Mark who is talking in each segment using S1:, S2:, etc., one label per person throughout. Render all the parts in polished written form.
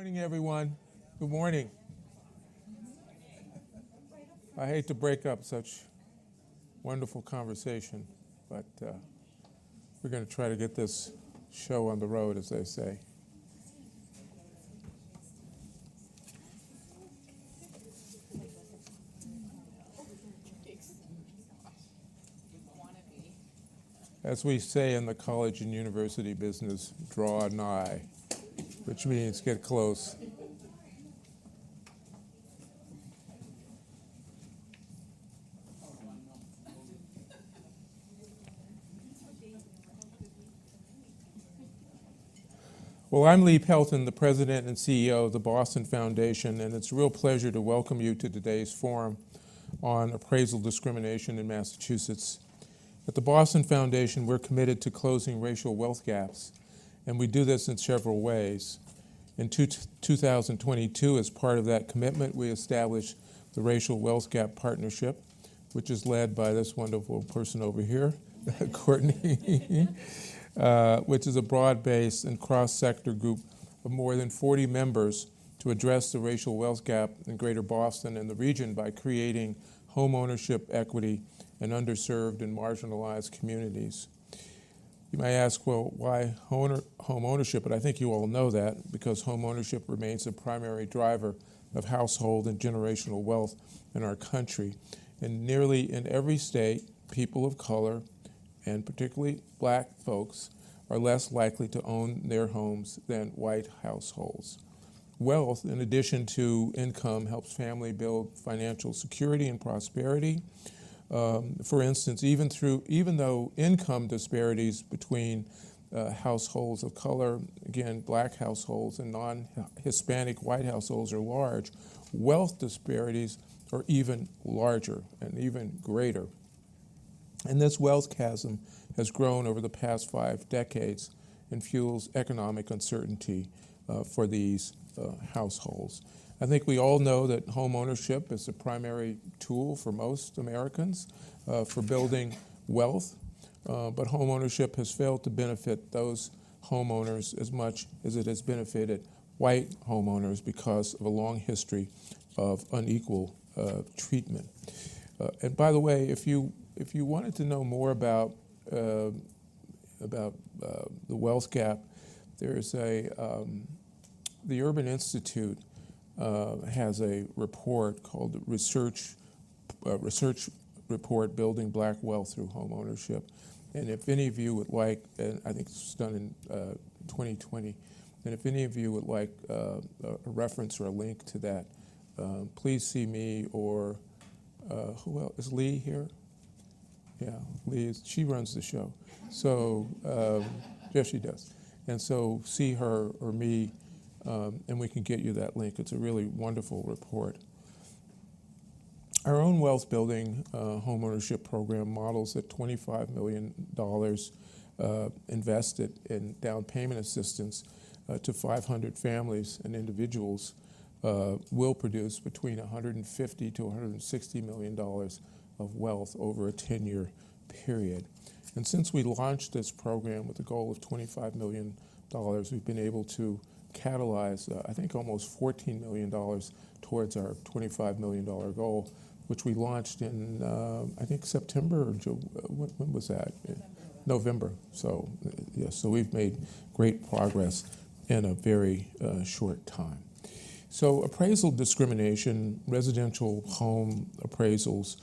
S1: Morning, everyone. Good morning. I hate to break up such wonderful conversation, but we're going to try to get this show on the road, as they say. As we say in the college and university business, draw nigh, which means get close. Well, I'm Lee Pelton, the president and CEO of the Boston Foundation, and it's a real pleasure to welcome you to today's forum on appraisal discrimination in Massachusetts. At the Boston Foundation, we're committed to closing racial wealth gaps, and we do this in several ways. In 2022, as part of that commitment, we established the Racial Wealth Gap Partnership, which is led by this wonderful person over here, Courtney, which is a broad-based and cross-sector group of more than 40 members to address the racial wealth gap in Greater Boston and the region by creating home ownership equity in underserved and marginalized communities. You may ask, well, why home ownership? But I think you all know that because home ownership remains a primary driver of household and generational wealth in our country. And nearly in every state, people of color, and particularly black folks, are less likely to own their homes than white households. Wealth, in addition to income, helps family build financial security and prosperity. For instance, even though income disparities between households of color, again, black households and non-Hispanic white households are large, wealth disparities are even larger and even greater. And this wealth chasm has grown over the past 5 decades and fuels economic uncertainty for these households. I think we all know that home ownership is the primary tool for most Americans for building wealth, but home ownership has failed to benefit those homeowners as much as it has benefited white homeowners because of a long history of unequal treatment. And by the way, if you wanted to know more about the wealth gap, there's the Urban Institute has a report called the Research Report Building Black Wealth Through Home Ownership. And if any of you would like, and I think this was done in 2020, and if any of you would like a reference or a link to that, please see me or who else? Is Lee here? Yeah, Lee, she runs the show. So, yes, she does. And so see her or me, and we can get you that link. It's a really wonderful report. Our own wealth building home ownership program models that $25 million invested in down payment assistance to 500 families and individuals will produce between $150 to $160 million of wealth over a 10-year period. And since we launched this program with a goal of $25 million, we've been able to catalyze, I think, almost $14 million towards our $25 million goal, which we launched in, I think, September or when was that? November. So, yes, so we've made great progress in a very short time. So appraisal discrimination, residential home appraisals,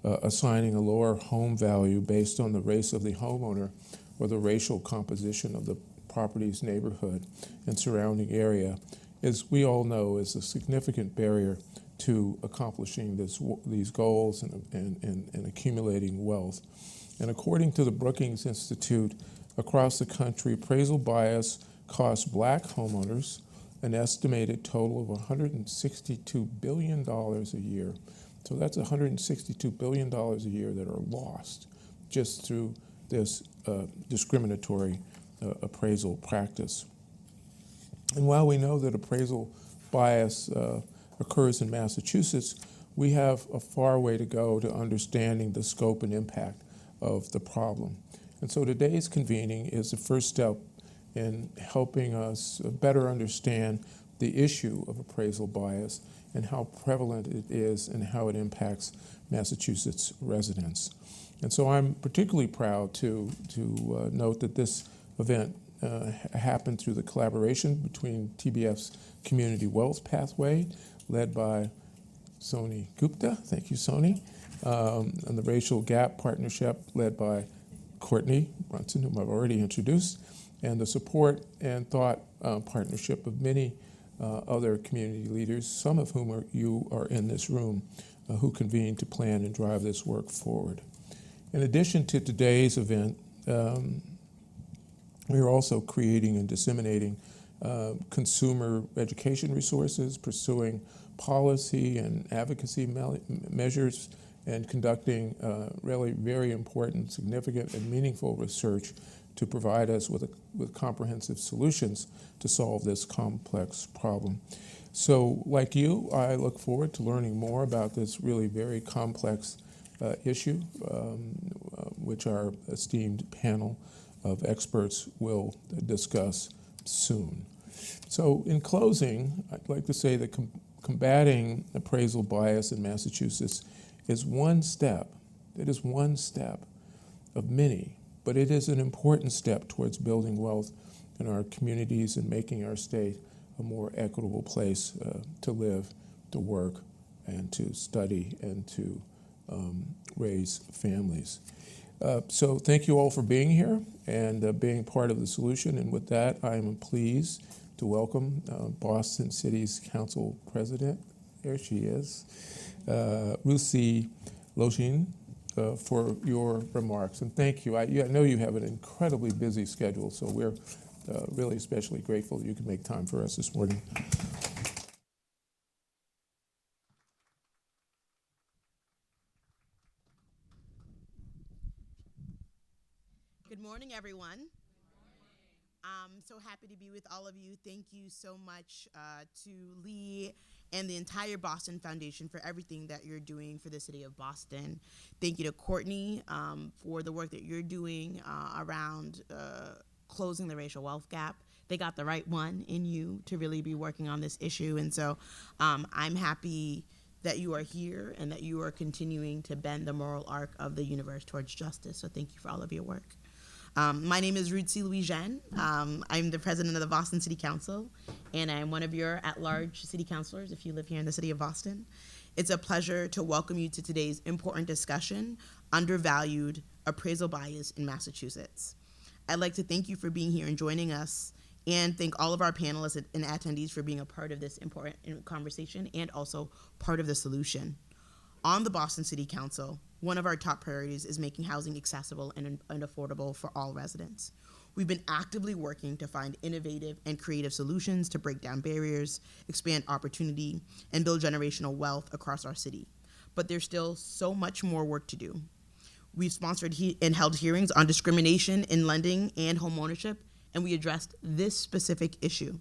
S1: assigning a lower home value based on the race of the homeowner or the racial composition of the property's neighborhood and surrounding area, as we all know, is a significant barrier to accomplishing these goals and accumulating wealth. And according to the Brookings Institute, across the country, appraisal bias costs black homeowners an estimated total of $162 billion a year. So that's $162 billion a year that are lost just through this discriminatory appraisal practice. And while we know that appraisal bias occurs in Massachusetts, we have a far way to go to understanding the scope and impact of the problem. And so today's convening is the first step in helping us better understand the issue of appraisal bias and how prevalent it is and how it impacts Massachusetts residents. And so I'm particularly proud to note that this event happened through the collaboration between TBF's Community Wealth Pathway, led by Sony Gupta, thank you, Sony, and the Racial Gap Partnership, led by Courtney Brunson, whom I've already introduced, and the support and thought partnership of many other community leaders, some of whom you are in this room, who convened to plan and drive this work forward. In addition to today's event, we are also creating and disseminating consumer education resources, pursuing policy and advocacy measures, and conducting really very important, significant, and meaningful research to provide us with comprehensive solutions to solve this complex problem. So, like you, I look forward to learning more about this really very complex issue, which our esteemed panel of experts will discuss soon. So, in closing, I'd like to say that combating appraisal bias in Massachusetts is one step. It is one step of many, but it is an important step towards building wealth in our communities and making our state a more equitable place to live, to work, and to study, and to raise families. So thank you all for being here and being part of the solution. And with that, I am pleased to welcome Boston City's Council President, there she is, Ruthie Loshin, for your remarks. And thank you. I know you have an incredibly busy schedule, so we're really especially grateful that you can make time for us this morning.
S2: Good morning, everyone. I'm so happy to be with all of you. Thank you so much to Lee and the entire Boston Foundation for everything that you're doing for the city of Boston. Thank you to Courtney for the work that you're doing around closing the racial wealth gap. They got the right one in you to really be working on this issue. And so I'm happy that you are here and that you are continuing to bend the moral arc of the universe towards justice. So thank you for all of your work. My name is Ruthie Louis-Jean. I'm the president of the Boston City Council, and I'm one of your at-large city councilors if you live here in the city of Boston. It's a pleasure to welcome you to today's important discussion, Undervalued, Appraisal Bias in Massachusetts. I'd like to thank you for being here and joining us, and thank all of our panelists and attendees for being a part of this important conversation and also part of the solution. On the Boston City Council, one of our top priorities is making housing accessible and affordable for all residents. We've been actively working to find innovative and creative solutions to break down barriers, expand opportunity, and build generational wealth across our city. But there's still so much more work to do. We've sponsored and held hearings on discrimination in lending and homeownership, and we addressed this specific issue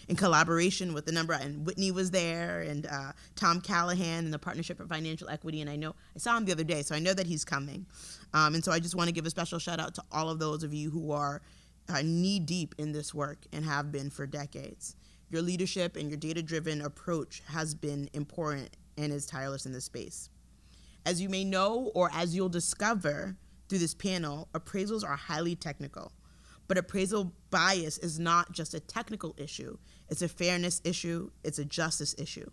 S2: in collaboration with and Whitney was there, and Tom Callahan and the Partnership for Financial Equity, and I saw him the other day, so I know that he's coming. And so I just want to give a special shout out to all of those of you who are knee deep in this work and have been for decades. Your leadership and your data-driven approach has been important and is tireless in this space. As you may know, or as you'll discover through this panel, appraisals are highly technical. But appraisal bias is not just a technical issue. It's a fairness issue. It's a justice issue.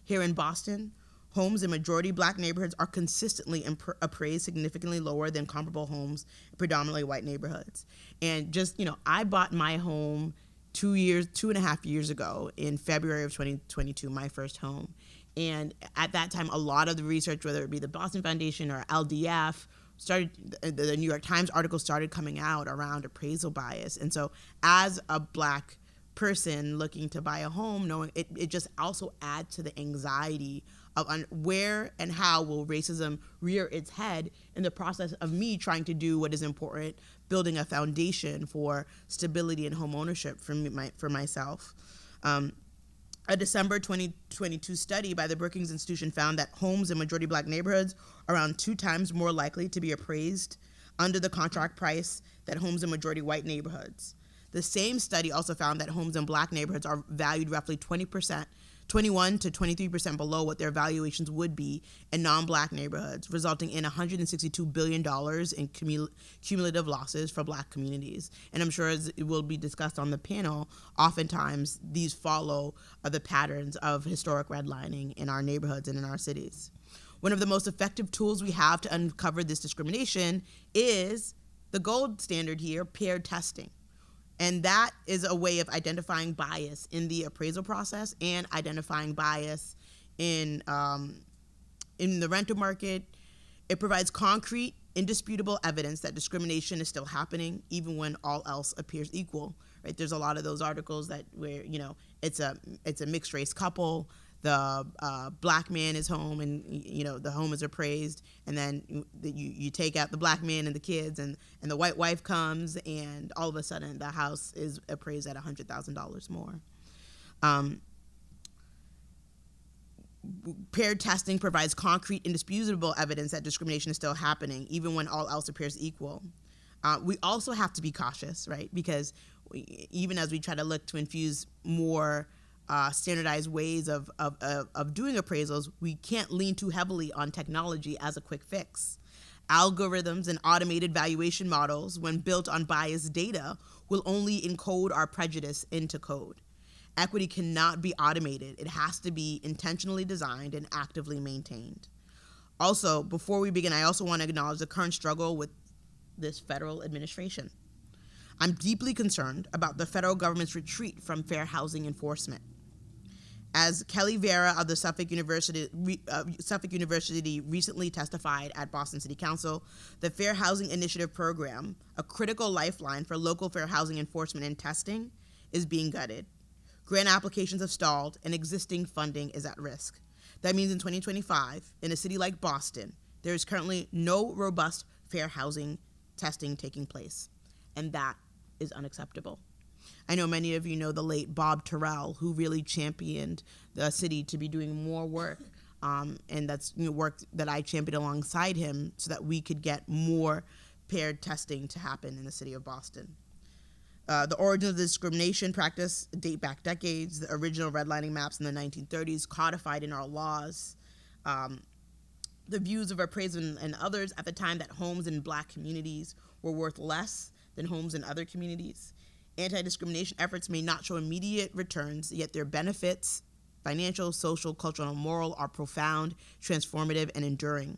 S2: Here in Boston, homes in majority Black neighborhoods are consistently appraised significantly lower than comparable homes in predominantly white neighborhoods. And I bought my home 2.5 years ago in February of 2022, my first home. And at that time, a lot of the research, whether it be the Boston Foundation or LDF, the New York Times article started coming out around appraisal bias. And so as a Black person looking to buy a home, knowing it just also adds to the anxiety of where and how will racism rear its head in the process of me trying to do what is important, building a foundation for stability and home ownership for myself. A December 2022 study by the Brookings Institution found that homes in majority Black neighborhoods are around 2 times more likely to be appraised under the contract price than homes in majority white neighborhoods. The same study also found that homes in Black neighborhoods are valued roughly 21 to 23% below what their valuations would be in non-Black neighborhoods, resulting in $162 billion in cumulative losses for Black communities. And I'm sure, as it will be discussed on the panel, oftentimes these follow the patterns of historic redlining in our neighborhoods and in our cities. One of the most effective tools we have to uncover this discrimination is the gold standard here, paired testing. And that is a way of identifying bias in the appraisal process and identifying bias in the rental market. It provides concrete, indisputable evidence that discrimination is still happening, even when all else appears equal. Right? There's a lot of those articles that where it's a mixed race couple. The Black man is home, and the home is appraised, and then you take out the Black man and the kids, and the white wife comes, and all of a sudden the house is appraised at $100,000 more. Paired testing provides concrete, indisputable evidence that discrimination is still happening, even when all else appears equal. We also have to be cautious, right? Because even as we try to look to infuse more standardized ways of doing appraisals, we can't lean too heavily on technology as a quick fix. Algorithms and automated valuation models, when built on biased data, will only encode our prejudice into code. Equity cannot be automated. It has to be intentionally designed and actively maintained. Also, before we begin, I also want to acknowledge the current struggle with this federal administration. I'm deeply concerned about the federal government's retreat from fair housing enforcement. As Kelly Vera of the Suffolk University recently testified at Boston City Council, the Fair Housing Initiative program, a critical lifeline for local fair housing enforcement and testing, is being gutted. Grant applications have stalled, and existing funding is at risk. That means in 2025, in a city like Boston, there is currently no robust fair housing testing taking place, and that is unacceptable. I know many of you know the late Bob Terrell, who really championed the city to be doing more work, and that's work that I championed alongside him so that we could get more paired testing to happen in the city of Boston. The origins of the discrimination practice date back decades. The original redlining maps in the 1930s codified in our laws. The views of appraisal and others at the time that homes in Black communities were worth less than homes in other communities. Anti-discrimination efforts may not show immediate returns, yet their benefits, financial, social, cultural, and moral, are profound, transformative, and enduring.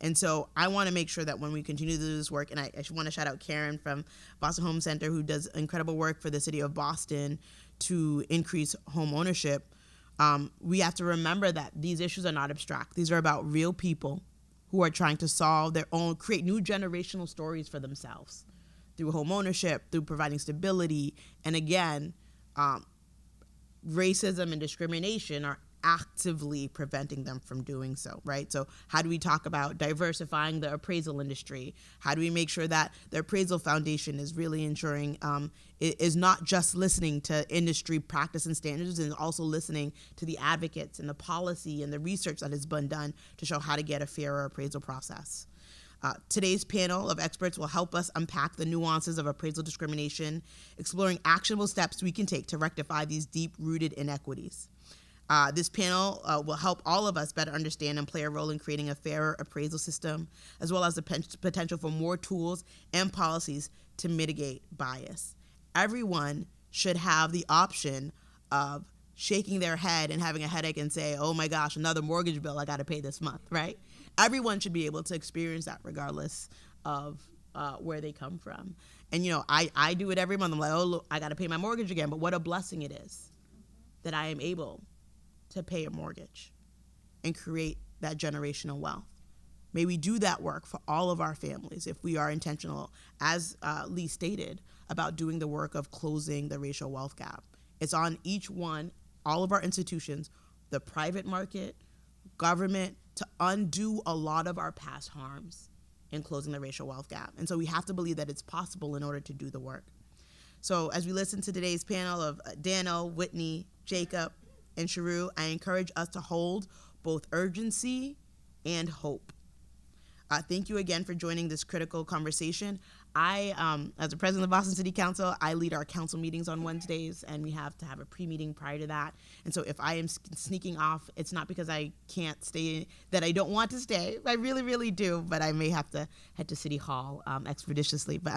S2: And so I want to make sure that when we continue to do this work, and I want to shout out Karen from Boston Home Center, who does incredible work for the city of Boston to increase home ownership, we have to remember that these issues are not abstract. These are about real people who are trying to solve their own, create new generational stories for themselves through home ownership, through providing stability. And again, racism and discrimination are actively preventing them from doing so, right? So how do we talk about diversifying the appraisal industry? How do we make sure that the appraisal foundation is really ensuring it is not just listening to industry practice and standards, and also listening to the advocates and the policy and the research that has been done to show how to get a fairer appraisal process? Today's panel of experts will help us unpack the nuances of appraisal discrimination, exploring actionable steps we can take to rectify these deep-rooted inequities. This panel will help all of us better understand and play a role in creating a fairer appraisal system, as well as the potential for more tools and policies to mitigate bias. Everyone should have the option of shaking their head and having a headache and say, oh my gosh, another mortgage bill I got to pay this month, right? Everyone should be able to experience that regardless of where they come from. And, I do it every month. I'm like, oh, look, I got to pay my mortgage again. But what a blessing it is that I am able to pay a mortgage and create that generational wealth. May we do that work for all of our families if we are intentional, as Lee stated, about doing the work of closing the racial wealth gap. It's on each one, all of our institutions, the private market, government, to undo a lot of our past harms in closing the racial wealth gap. And so we have to believe that it's possible in order to do the work. So as we listen to today's panel of Dano, Whitney, Jacob, and Sharu, I encourage us to hold both urgency and hope. Thank you again for joining this critical conversation. As the president of Boston City Council, I lead our council meetings on Wednesdays, and we have to have a pre-meeting prior to that. And so if I am sneaking off, it's not because I can't stay, that I don't want to stay. I really, really do, but I may have to head to City Hall expeditiously. But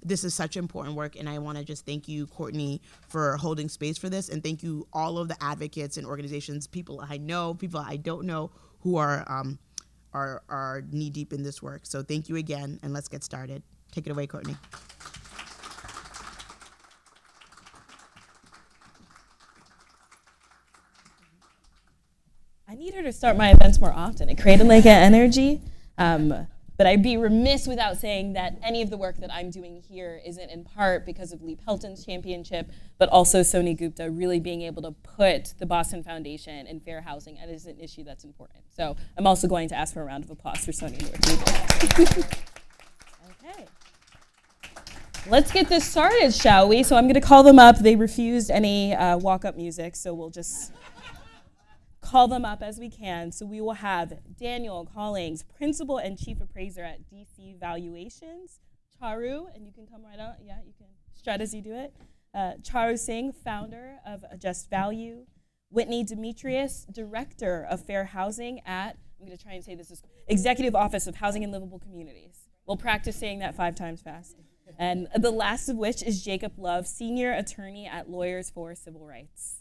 S2: this is such important work, and I want to just thank you, Courtney, for holding space for this, and thank you all of the advocates and organizations, people I know, people I don't know, who are knee-deep in this work. So thank you again, and let's get started. Take it away, Courtney.
S3: I need her to start my events more often. It created like an energy. But I'd be remiss without saying that any of the work that I'm doing here isn't in part because of Lee Pelton's championship, but also Sony Gupta really being able to put the Boston Foundation and fair housing as an issue that's important. So I'm also going to ask for a round of applause for Sony and the work we do. Okay. Let's get this started, shall we? So I'm going to call them up. They refused any walk-up music, so we'll just call them up as we can. So we will have Daniel Collings, Principal and Chief Appraiser at DC Valuations. Charu, and you can come right out. Yeah, you can strut as you do it. Charu Singh, founder of Just Value. Whitney Demetrius, Director of Fair Housing at, I'm going to try and say this is Executive Office of Housing and Livable Communities. We'll practice saying that 5 times fast. And the last of which is Jacob Love, Senior Attorney at Lawyers for Civil Rights.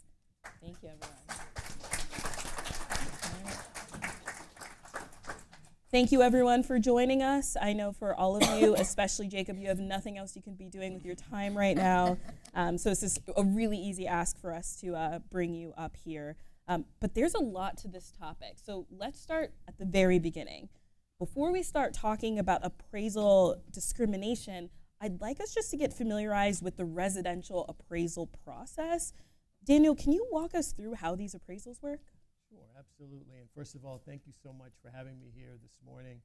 S3: Thank you, everyone. Thank you, everyone, for joining us. I know for all of you, especially Jacob, you have nothing else you can be doing with your time right now. So this is a really easy ask for us to bring you up here. But there's a lot to this topic. So let's start at the very beginning. Before we start talking about appraisal discrimination, I'd like us just to get familiarized with the residential appraisal process. Daniel, can you walk us through how these appraisals work?
S4: Sure, absolutely. And first of all, thank you so much for having me here this morning.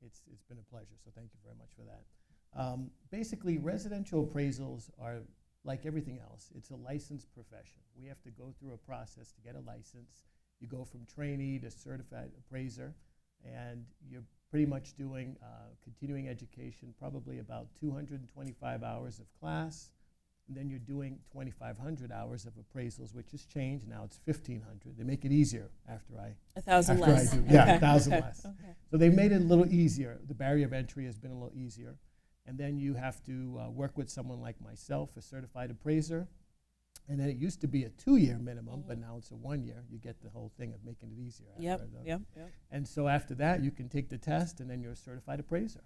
S4: It's been a pleasure, so thank you very much for that. Basically, residential appraisals are like everything else. It's a licensed profession. We have to go through a process to get a license. You go from trainee to certified appraiser, and you're pretty much doing continuing education, probably about 225 hours of class. And then you're doing 2,500 hours of appraisals, which has changed. Now it's 1,500. They make it easier after I
S3: 1,000 less.
S4: I do. Yeah,
S3: Okay.
S4: 1,000
S3: Okay.
S4: less.
S3: Okay.
S4: So they've made it a little easier. The barrier of entry has been a little easier. And then you have to work with someone like myself, a certified appraiser. And then it used to be a 2-year minimum, but now it's a 1-year. You get the whole thing of making it easier.
S3: Yep.
S4: And so after that, you can take the test, and then you're a certified appraiser.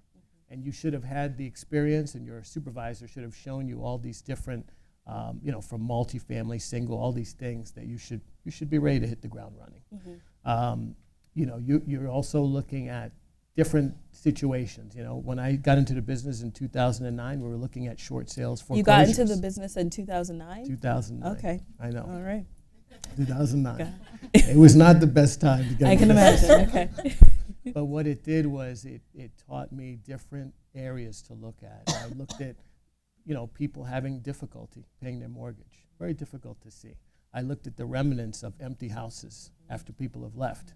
S4: And you should have had the experience, and your supervisor should have shown you all these different, from multifamily, single, all these things that you should be ready to hit the ground running. You're also looking at different situations. When I got into the business in 2009, we were looking at short sales foreclosures.
S3: You got into the business in 2009?
S4: 2009.
S3: Okay.
S4: I know.
S3: All right.
S4: 2009. It was not the best time to get
S3: I
S4: into
S3: can
S4: business.
S3: imagine. Okay.
S4: But what it did was it taught me different areas to look at. I looked at, people having difficulty paying their mortgage. Very difficult to see. I looked at the remnants of empty houses after people have left.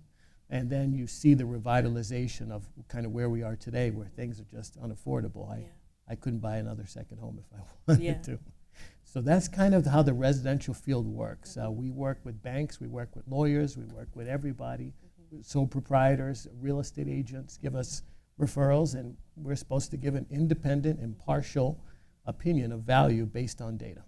S4: And then you see the revitalization of kind of where we are today, where things are just unaffordable. I couldn't buy another second home if I wanted to. So that's kind of how the residential field works. We work with banks, we work with lawyers, we work with everybody. Sole proprietors, real estate agents give us referrals, and we're supposed to give an independent, impartial opinion of value based on data.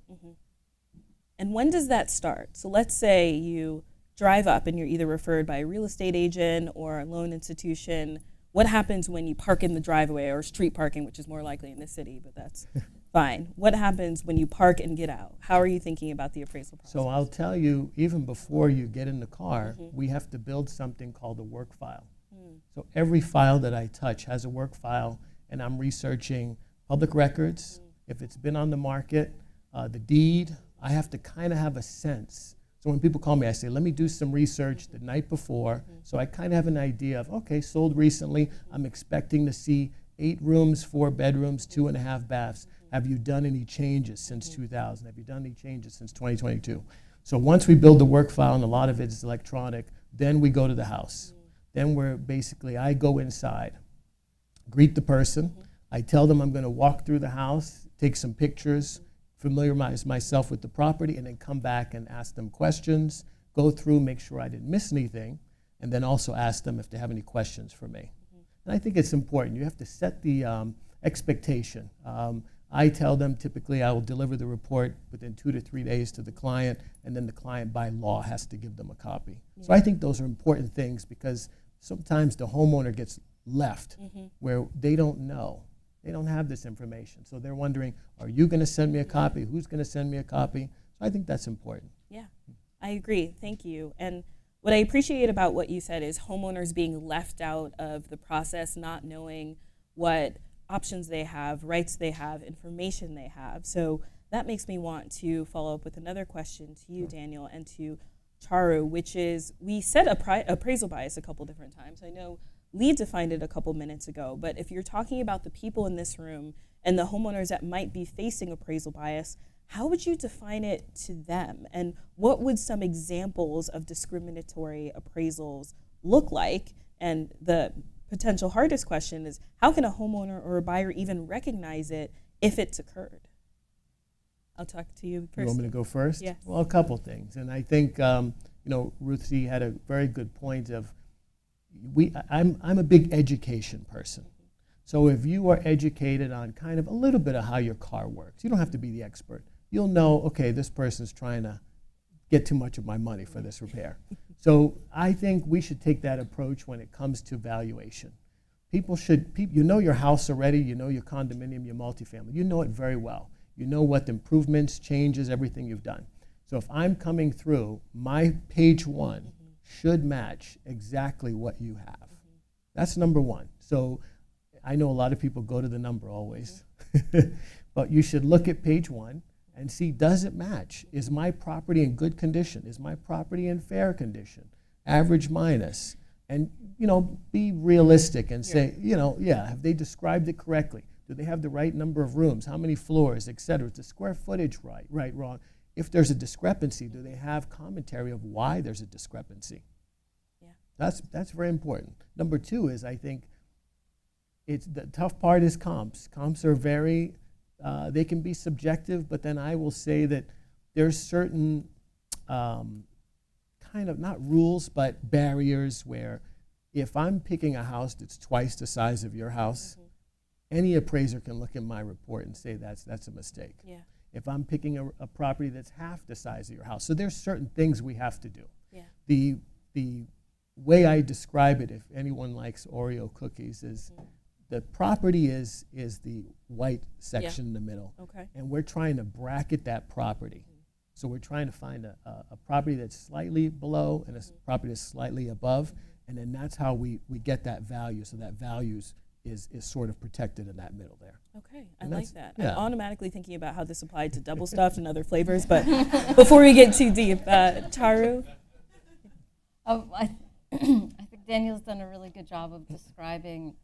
S3: And when does that start? So let's say you drive up and you're either referred by a real estate agent or a loan institution. What happens when you park in the driveway, or street parking, which is more likely in the city, but that's fine. What happens when you park and get out? How are you thinking about the appraisal process?
S4: So I'll tell you, even before you get in the car, we have to build something called a work file. So every file that I touch has a work file, and I'm researching public records, if it's been on the market, the deed. I have to kind of have a sense. So when people call me, I say, let me do some research the night before, so I kind of have an idea of, okay, sold recently, I'm expecting to see 8 rooms, 4 bedrooms, 2.5 baths. Have you done any changes since 2000? Have you done any changes since 2022? So once we build the work file, and a lot of it is electronic, then we go to the house. Then I go inside, greet the person. I tell them I'm going to walk through the house, take some pictures, familiarize myself with the property, and then come back and ask them questions, go through, make sure I didn't miss anything, and then also ask them if they have any questions for me. And I think it's important. You have to set the expectation. I tell them typically I will deliver the report within 2 to 3 days to the client, and then the client by law has to give them a copy. So I think those are important things because sometimes the homeowner gets left where they don't know. They don't have this information. So they're wondering, are you going to send me a copy? Who's going to send me a copy? So I think that's important.
S3: Yeah, I agree. Thank you. And what I appreciate about what you said is homeowners being left out of the process, not knowing what options they have, rights they have, information they have. So that makes me want to follow up with another question to you, Daniel, and to Charu, which is, we said appraisal bias a couple different times. I know Lee defined it a couple minutes ago, but if you're talking about the people in this room and the homeowners that might be facing appraisal bias, how would you define it to them? And what would some examples of discriminatory appraisals look like? And the potential hardest question is, how can a homeowner or a buyer even recognize it if it's occurred? I'll talk to you first.
S4: You want me to go first?
S3: Yes.
S4: Well, a couple things. And I think, Ruth C. had a very good point of, I'm a big education person. So if you are educated on kind of a little bit of how your car works, you don't have to be the expert. You'll know, okay, this person's trying to get too much of my money for this repair. So I think we should take that approach when it comes to valuation. You know your house already, you know your condominium, your multifamily, you know it very well. You know what the improvements, changes, everything you've done. So if I'm coming through, my page one should match exactly what you have. That's number one. So I know a lot of people go to the number always, but you should look at page one and see, does it match? Is my property in good condition? Is my property in fair condition? Average minus. And, be realistic and say, have they described it correctly? Do they have the right number of rooms? How many floors, et cetera? Is the square footage right, wrong? If there's a discrepancy, do they have commentary of why there's a discrepancy?
S3: Yeah.
S4: That's very important. Number two is, I think, the tough part is comps. Comps are very, they can be subjective, but then I will say that there's certain kind of, not rules, but barriers where if I'm picking a house that's twice the size of your house, any appraiser can look at my report and say that's a mistake.
S3: Yeah.
S4: If I'm picking a property that's half the size of your house. So there's certain things we have to do.
S3: Yeah.
S4: The way I describe it, if anyone likes Oreo cookies, is the property is the white section in the middle.
S3: Okay.
S4: And we're trying to bracket that property. So we're trying to find a property that's slightly below and a property that's slightly above, and then that's how we get that value. So that value is sort of protected in that middle there.
S3: Okay, I
S4: And
S3: like
S4: that's-
S3: that.
S4: yeah.
S3: I'm automatically thinking about how this applied to double stuffed and other flavors, but before we get too deep, Charu?
S5: I think Daniel's done a really good job of describing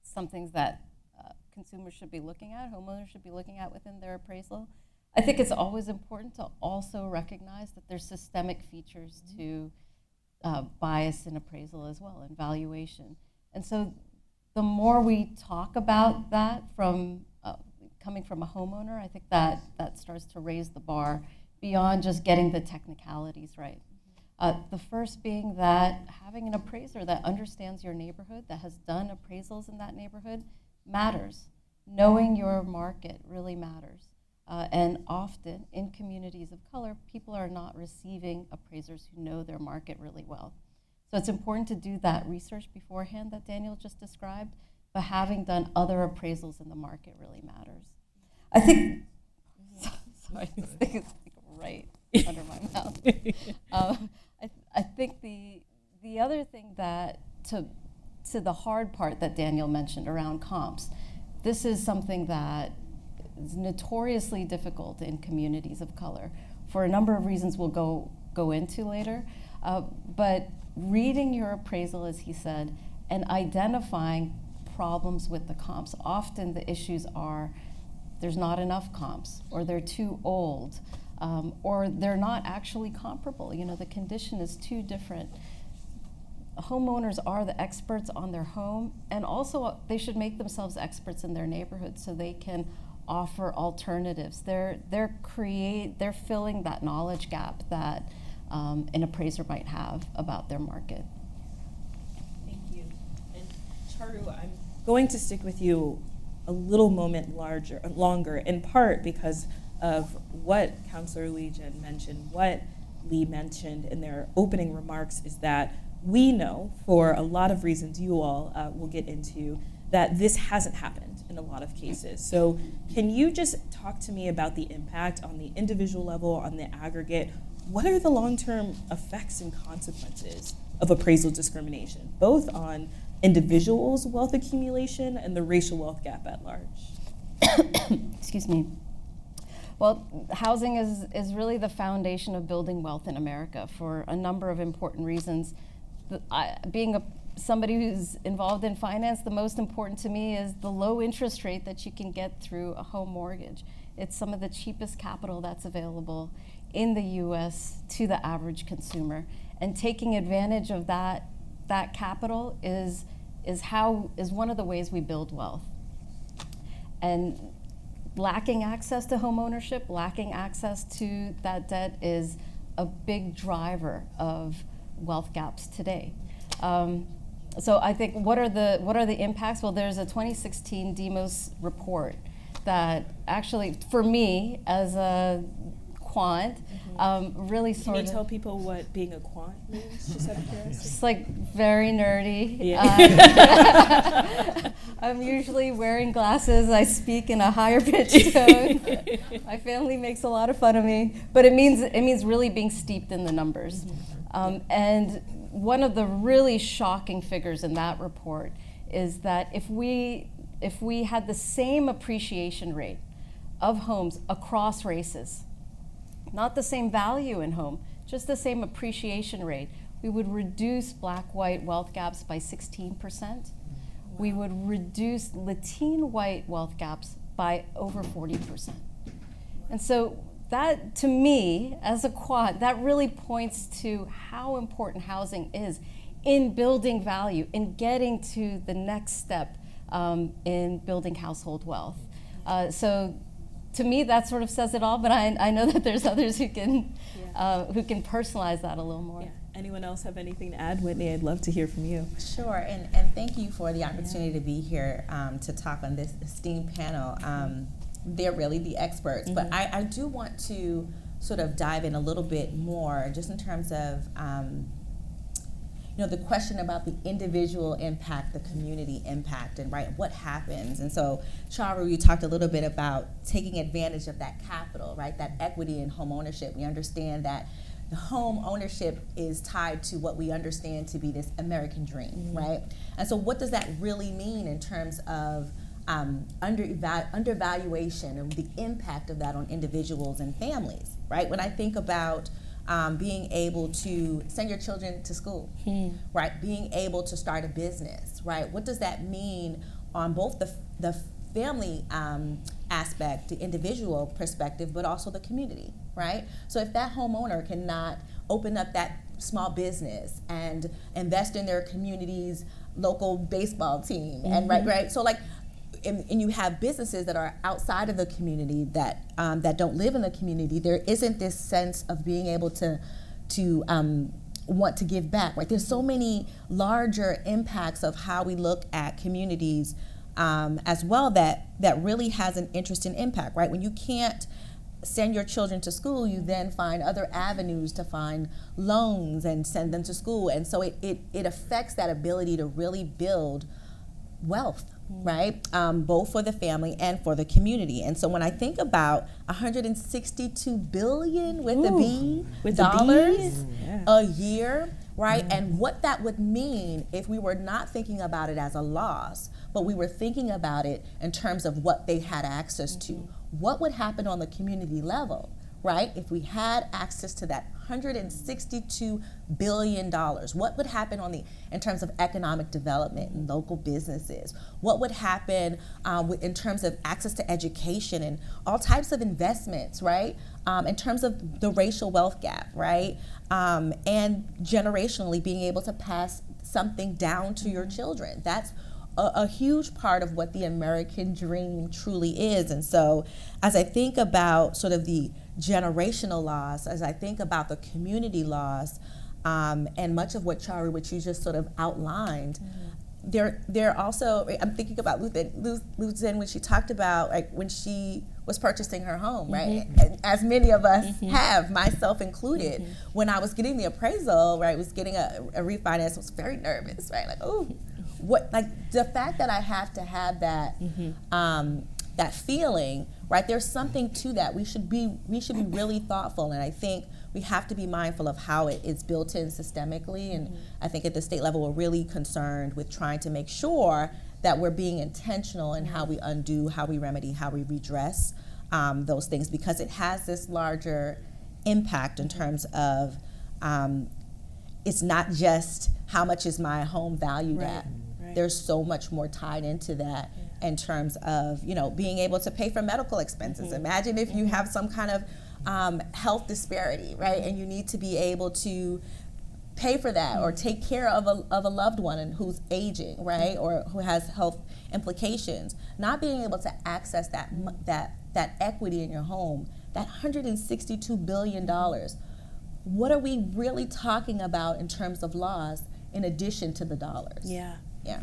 S5: some things that consumers should be looking at, homeowners should be looking at within their appraisal. I think it's always important to also recognize that there's systemic features to bias in appraisal as well, and valuation. And so the more we talk about that from coming from a homeowner, I think that starts to raise the bar beyond just getting the technicalities right. The first being that having an appraiser that understands your neighborhood, that has done appraisals in that neighborhood, matters. Knowing your market really matters. And often in communities of color, people are not receiving appraisers who know their market really well. So it's important to do that research beforehand that Daniel just described, but having done other appraisals in the market really matters. I think, sorry, this thing is like right under my mouth. I think the other thing that, to the hard part that Daniel mentioned around comps, this is something that is notoriously difficult in communities of color for a number of reasons we'll go into later. But reading your appraisal, as he said, and identifying problems with the comps. Often the issues are there's not enough comps, or they're too old, or they're not actually comparable. The condition is too different. homeowners are the experts on their home, and also they should make themselves experts in their neighborhood so they can offer alternatives. They're filling that knowledge gap that an appraiser might have about their market.
S3: Thank you. And Charu, I'm going to stick with you a little moment longer, in part because of what Councillor Legion mentioned, what Lee mentioned in their opening remarks, is that we know, for a lot of reasons you all will get into, that this hasn't happened in a lot of cases. So can you just talk to me about the impact on the individual level, on the aggregate? What are the long-term effects and consequences of appraisal discrimination, both on individuals' wealth accumulation and the racial wealth gap at large?
S5: Excuse me. Well, housing is really the foundation of building wealth in America for a number of important reasons. Being somebody who's involved in finance, the most important to me is the low interest rate that you can get through a home mortgage. It's some of the cheapest capital that's available in the U.S. to the average consumer. And taking advantage of that capital is one of the ways we build wealth. And lacking access to home ownership, lacking access to that debt is a big driver of wealth gaps today. So I think what are the impacts? Well, there's a 2016 Demos report that actually, for me as a quant, really sort of.
S3: Can you tell people what being a quant means, just out of curiosity?
S5: It's like very nerdy.
S3: Yeah.
S5: I'm usually wearing glasses. I speak in a higher pitched tone. My family makes a lot of fun of me, but it means really being steeped in the numbers. And one of the really shocking figures in that report is that if we had the same appreciation rate of homes across races, not the same value in home, just the same appreciation rate, we would reduce black-white wealth gaps by 16%. Wow. We would reduce Latino-white wealth gaps by over 40%. And so that, to me, as a quant, that really points to how important housing is in building value, in getting to the next step in building household wealth. So to me, that sort of says it all, but I know that there's others who can personalize that a little more.
S3: Yeah. Anyone else have anything to add? Whitney, I'd love to hear from you.
S6: Sure, and thank you for the opportunity to be here to talk on this esteemed panel. They're really the experts, but I do want to sort of dive in a little bit more just in terms of the question about the individual impact, the community impact, and what happens. And so, Charu, you talked a little bit about taking advantage of that capital, right? That equity in home ownership. We understand that the home ownership is tied to what we understand to be this American dream, right? And so what does that really mean in terms of undervaluation and the impact of that on individuals and families, right? When I think about being able to send your children to school, right? Being able to start a business, right? What does that mean on both the family aspect, the individual perspective, but also the community, right? So if that homeowner cannot open up that small business and invest in their community's local baseball team, and right, so and you have businesses that are outside of the community that don't live in the community, there isn't this sense of being able to want to give back, right? There's so many larger impacts of how we look at communities as well that really has an interest in impact, right? When you can't send your children to school, you then find other avenues to find loans and send them to school. And so it affects that ability to really build wealth, right? Both for the family and for the community. And so when I think about $162 billion with the B dollars a year, right? And what that would mean if we were not thinking about it as a loss, but we were thinking about it in terms of what they had access to. What would happen on the community level, right? If we had access to that $162 billion, what would happen in terms of economic development and local businesses? What would happen in terms of access to education and all types of investments, right? In terms of the racial wealth gap, right? And generationally being able to pass something down to your children. That's a huge part of what the American dream truly is. And so as I think about sort of the generational loss, as I think about the community loss, and much of what Chari, which you just sort of outlined, they're also, I'm thinking about Luzin when she talked about like when she was purchasing her home, right? As many of us have, myself included. When I was getting the appraisal, right, was getting a refinance, I was very nervous, right? Like, oh, what, like the fact that I have to have that that feeling, right? There's something to that. We should be really thoughtful, and I think we have to be mindful of how it is built in systemically. And I think at the state level, we're really concerned with trying to make sure that we're being intentional in how we undo, how we remedy, how we redress those things, because it has this larger impact in terms of it's not just how much is my home valued at. There's so much more tied into that in terms of, you know, being able to pay for medical expenses. Imagine if you have some kind of health disparity, right? And you need to be able to pay for that or take care of a loved one and who's aging, right? Or who has health implications. Not being able to access that equity in your home, that $162 billion. What are we really talking about in terms of loss in addition to the dollars?
S3: Yeah.
S6: Yeah.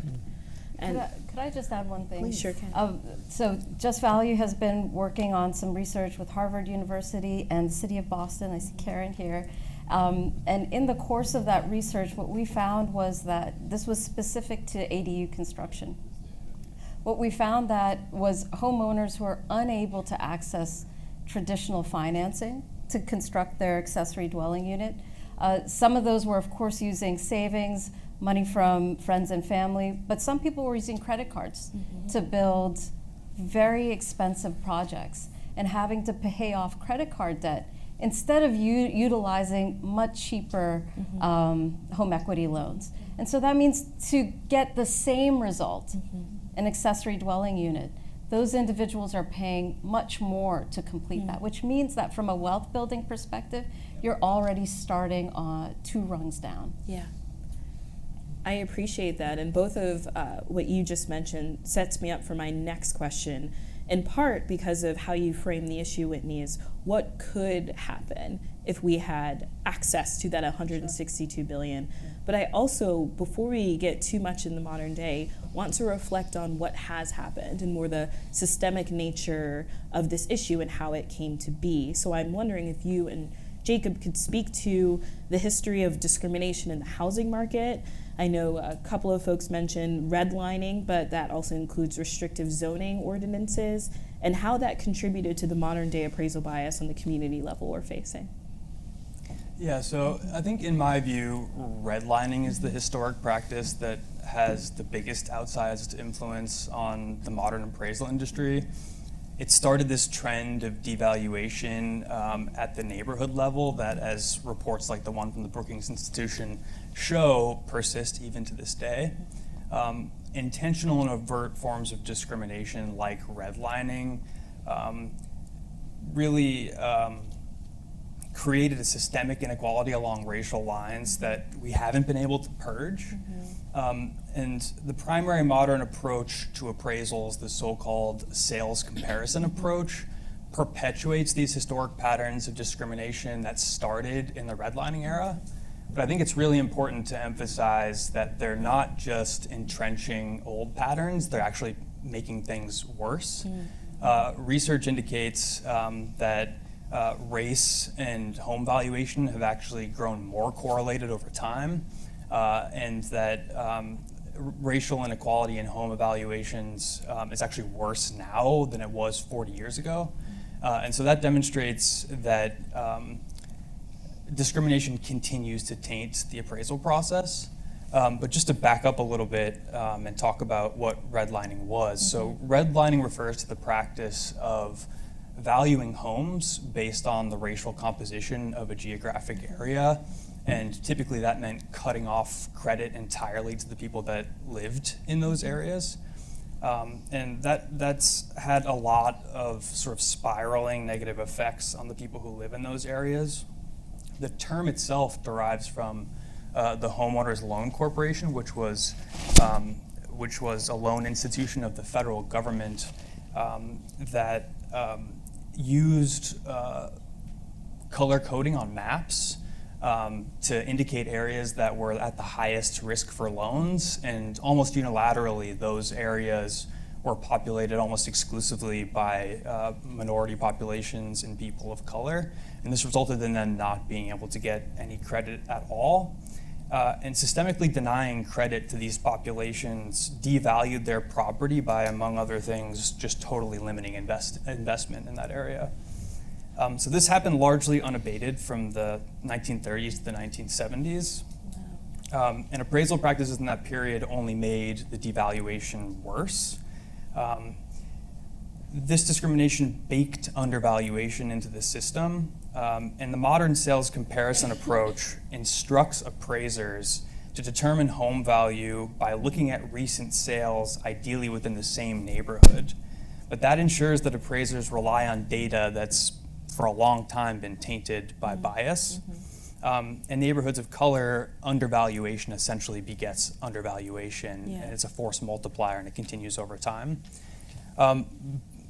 S3: And
S5: Could I just add one thing?
S3: Please. Sure can.
S5: So Just Value has been working on some research with Harvard University and the City of Boston. I see Karen here. And in the course of that research, what we found was that this was specific to ADU construction. What we found that was homeowners who are unable to access traditional financing to construct their accessory dwelling unit. Some of those were, of course, using savings, money from friends and family, but some people were using credit cards to build very expensive projects and having to pay off credit card debt instead of utilizing much cheaper home equity loans. And so that means to get the same result, an accessory dwelling unit, those individuals are paying much more to complete that, which means that from a wealth building perspective, you're already starting 2 rungs down.
S3: yeah. I appreciate that, and both of what you just mentioned sets me up for my next question, in part because of how you frame the issue, Whitney, is what could happen if we had access to that $162 billion. But I also, before we get too much in the modern day, want to reflect on what has happened and more the systemic nature of this issue and how it came to be. So I'm wondering if you and Jacob could speak to the history of discrimination in the housing market. I know a couple of folks mentioned redlining, but that also includes restrictive zoning ordinances, and how that contributed to the modern day appraisal bias on the community level we're facing.
S7: Yeah, so I think in my view, redlining is the historic practice that has the biggest outsized influence on the modern appraisal industry. It started this trend of devaluation at the neighborhood level that, as reports like the one from the Brookings Institution show, persist even to this day. Intentional and overt forms of discrimination like redlining really created a systemic inequality along racial lines that we haven't been able to purge. And the primary modern approach to appraisals, the so-called sales comparison approach, perpetuates these historic patterns of discrimination that started in the redlining era. But I think it's really important to emphasize that they're not just entrenching old patterns, they're actually making things worse. Research indicates that race and home valuation have actually grown more correlated over time, and that racial inequality in home evaluations is actually worse now than it was 40 years ago. And so that demonstrates that discrimination continues to taint the appraisal process. But just to back up a little bit and talk about what redlining was. So redlining refers to the practice of valuing homes based on the racial composition of a geographic area. And typically that meant cutting off credit entirely to the people that lived in those areas. And that's had a lot of sort of spiraling negative effects on the people who live in those areas. The term itself derives from the Homeowners Loan Corporation, which was a loan institution of the federal government that used color coding on maps to indicate areas that were at the highest risk for loans, and almost unilaterally those areas were populated almost exclusively by minority populations and people of color, and this resulted in them not being able to get any credit at all. And systemically denying credit to these populations devalued their property by, among other things, just totally limiting investment in that area. So this happened largely unabated from the 1930s to the 1970s. And appraisal practices in that period only made the devaluation worse. This discrimination baked undervaluation into the system, and the modern sales comparison approach instructs appraisers to determine home value by looking at recent sales, ideally within the same neighborhood. But that ensures that appraisers rely on data that's for a long time been tainted by bias. And neighborhoods of color, undervaluation essentially begets undervaluation, and it's a force multiplier, and it continues over time.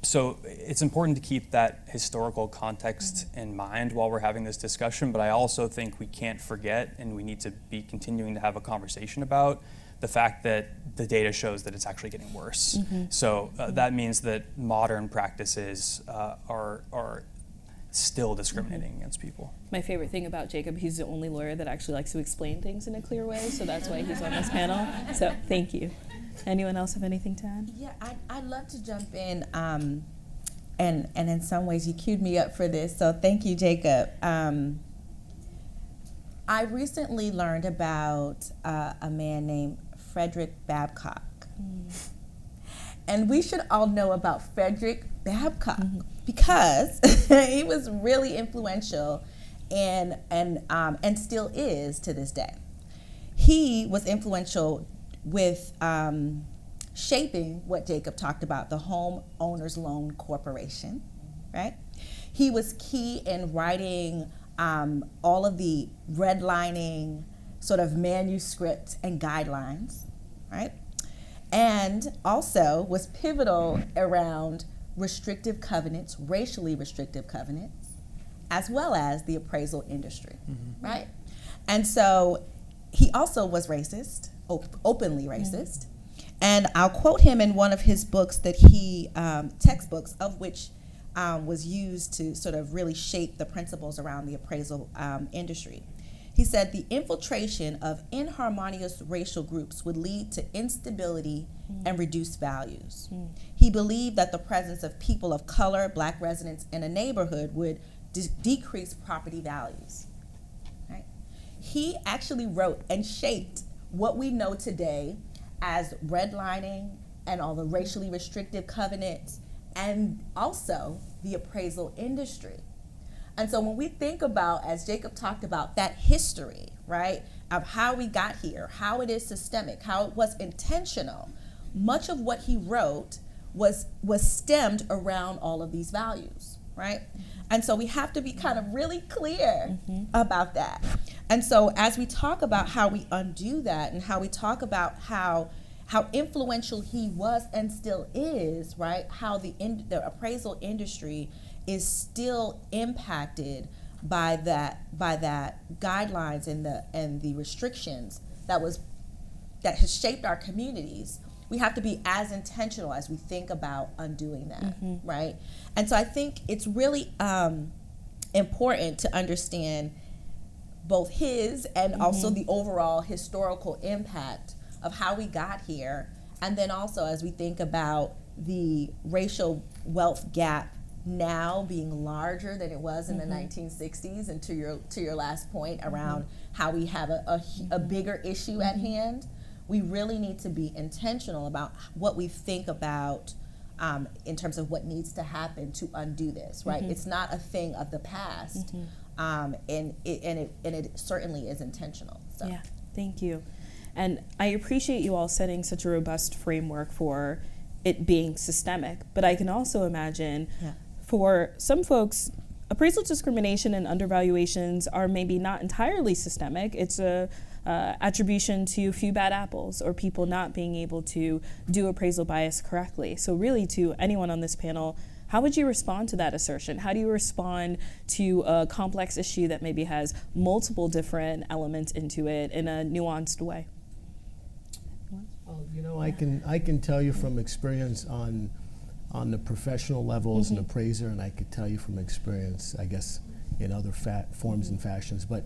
S7: So it's important to keep that historical context in mind while we're having this discussion, but I also think we can't forget, and we need to be continuing to have a conversation about the fact that the data shows that it's actually getting worse. So that means that modern practices are still discriminating against people.
S3: My favorite thing about Jacob, he's the only lawyer that actually likes to explain things in a clear way, so that's why he's on this panel. So thank you. Anyone else have anything to add?
S6: Yeah, I'd love to jump in, and in some ways you queued me up for this, so thank you, Jacob. I recently learned about a man named Frederick Babcock. And we should all know about Frederick Babcock because he was really influential and still is to this day. He was influential with shaping what Jacob talked about, the Homeowners Loan Corporation, right? He was key in writing all of the redlining sort of manuscripts and guidelines, right? And also was pivotal around restrictive covenants, racially restrictive covenants, as well as the appraisal industry, right? And so he also was racist, openly racist. And I'll quote him in one of his books that he, textbooks of which was used to sort of really shape the principles around the appraisal industry. He said, the infiltration of inharmonious racial groups would lead to instability and reduced values. He believed that the presence of people of color, black residents in a neighborhood would decrease property values. Right? He actually wrote and shaped what we know today as redlining and all the racially restrictive covenants, and also the appraisal industry. And so when we think about, as Jacob talked about, that history, right, of how we got here, how it is systemic, how it was intentional, much of what he wrote was stemmed around all of these values, right? And so we have to be kind of really clear about that. And so as we talk about how we undo that and how we talk about how influential he was and still is, right, how the appraisal industry is still impacted by that guidelines and the restrictions that has shaped our communities. We have to be as intentional as we think about undoing that, right? And so I think it's really important to understand both his and also the overall historical impact of how we got here, and then also as we think about the racial wealth gap now being larger than it was in the 1960s, and to your last point around how we have a bigger issue at hand, we really need to be intentional about what we think about in terms of what needs to happen to undo this, right? It's not a thing of the past, and it certainly is intentional. So.
S3: Yeah, thank you. And I appreciate you all setting such a robust framework for it being systemic, but I can also imagine for some folks, appraisal discrimination and undervaluations are maybe not entirely systemic. It's a attribution to a few bad apples or people not being able to do appraisal bias correctly. So really, to anyone on this panel, how would you respond to that assertion? How do you respond to a complex issue that maybe has multiple different elements into it in a nuanced way?
S4: Well, you know, I can tell you from experience on the professional level as an appraiser, and I could tell you from experience, I guess, in other forms and fashions. But,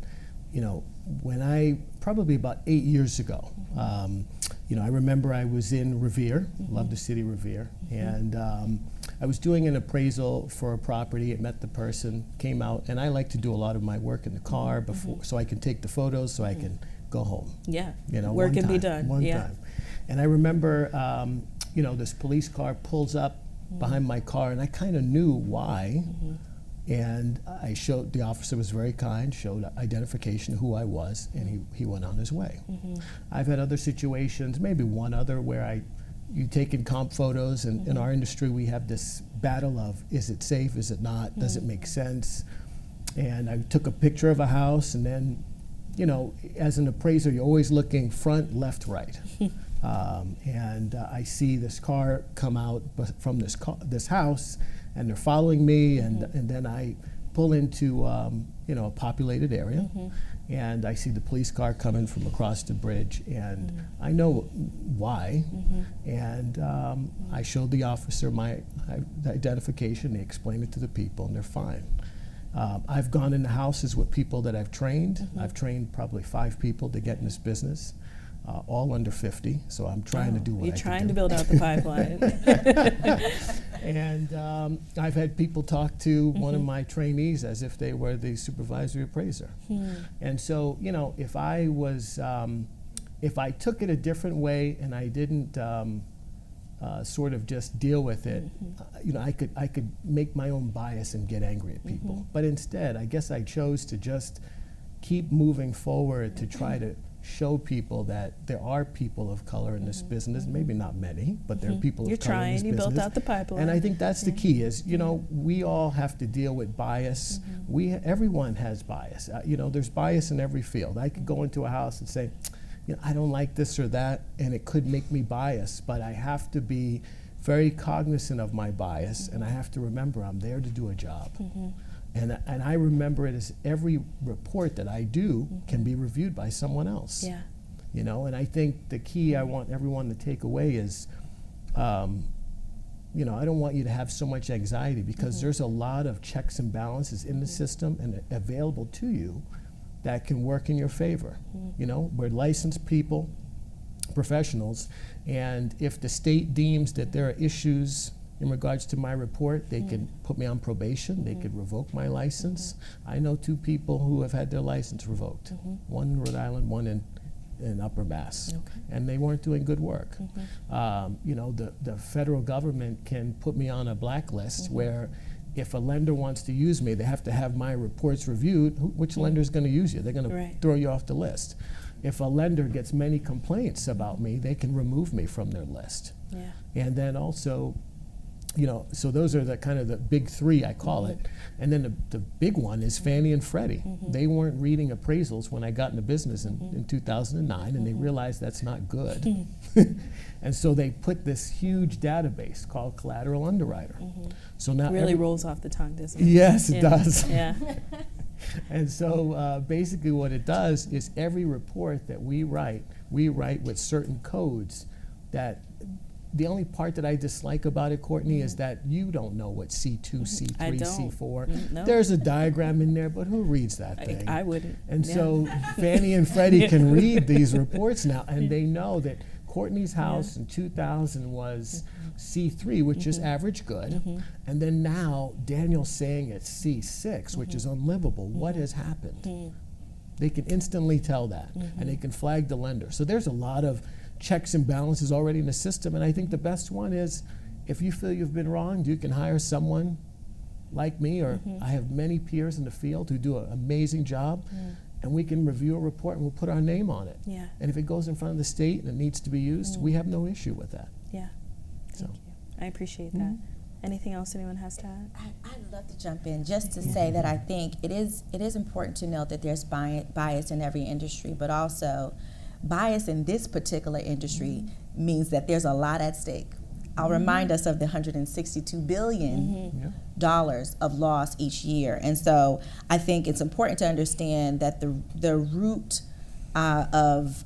S4: you know, when I, probably about 8 years ago, you know, I remember I was in Revere, love the city Revere, and I was doing an appraisal for a property. It met the person, came out, and I like to do a lot of my work in the car before, so I can take the photos, so I can go home.
S3: Yeah,
S4: You know,
S3: work
S4: one
S3: can be
S4: time,
S3: done.
S4: One
S3: yeah.
S4: time. And I remember, you know, this police car pulls up behind my car, and I kind of knew why. And I showed, the officer was very kind, showed identification of who I was, and he went on his way. I've had other situations, maybe one other, where you take in comp photos, and in our industry we have this battle of, is it safe, is it not, does it make sense? And I took a picture of a house, and then, you know, as an appraiser, you're always looking front, left, right. And I see this car come out from this house, and they're following me, and then I pull into you know, a populated area, and I see the police car coming from across the bridge, and I know why, and I showed the officer my identification. They explained it to the people, and they're fine. I've gone into houses with people that I've trained. I've trained probably 5 people to get in this business. All under 50, so I'm trying to do what I can do.
S3: You're trying to build out the pipeline.
S4: And I've had people talk to one of my trainees as if they were the supervisory appraiser. And so, you know, if I took it a different way and I didn't sort of just deal with it, you know, I could make my own bias and get angry at people. But instead, I guess I chose to just keep moving forward to try to show people that there are people of color in this business. Maybe not many, but there are people of color in this business.
S3: You built out the pipeline.
S4: And I think that's the key is, you know, we all have to deal with bias. Everyone has bias. You know, there's bias in every field. I could go into a house and say, you know, I don't like this or that, and it could make me biased, but I have to be very cognizant of my bias, and I have to remember I'm there to do a job. And I remember it as every report that I do can be reviewed by someone else.
S3: Yeah.
S4: You know, and I think the key I want everyone to take away is, you know, I don't want you to have so much anxiety, because there's a lot of checks and balances in the system and available to you that can work in your favor. You know, we're licensed people, professionals, and if the state deems that there are issues in regards to my report, they could put me on probation, they could revoke my license. I know 2 people who have had their license revoked, one in Rhode Island, one in Upper Mass, and they weren't doing good work. You know, the federal government can put me on a blacklist where if a lender wants to use me, they have to have my reports reviewed. Which lender is going to use you? They're going to throw you off the list. If a lender gets many complaints about me, they can remove me from their list. And then also, you know, so those are the kind of the big 3, I call it. And then the big one is Fannie and Freddie. They weren't reading appraisals when I got into business in 2009, and they realized that's not good. And so they put this huge database called Collateral Underwriter. So now
S3: really rolls off the tongue, doesn't it?
S4: Yes, it does.
S3: Yeah.
S4: And so basically what it does is every report that we write with certain codes that the only part that I dislike about it, Courtney, is that you don't know what C2, C3,
S3: I don't.
S4: C4.
S3: No.
S4: There's a diagram in there, but who reads that thing?
S3: I wouldn't.
S4: And so Fannie and Freddie can read these reports now, and they know that Courtney's house in 2000 was C3, which is average good, and then now Daniel's saying it's C6, which is unlivable. What has happened? They can instantly tell that, and they can flag the lender. So there's a lot of checks and balances already in the system, and I think the best one is if you feel you've been wronged, you can hire someone like me, or I have many peers in the field who do an amazing job, and we can review a report and we'll put our name on it.
S3: Yeah.
S4: And if it goes in front of the state and it needs to be used, we have no issue with that.
S3: Yeah.
S4: So.
S3: Thank you. I appreciate that. Anything else anyone has to add?
S6: I'd love to jump in just to say that I think it is important to note that there's bias in every industry, but also bias in this particular industry means that there's a lot at stake. I'll remind us of the $162 billion of loss each year. And so I think it's important to understand that the root of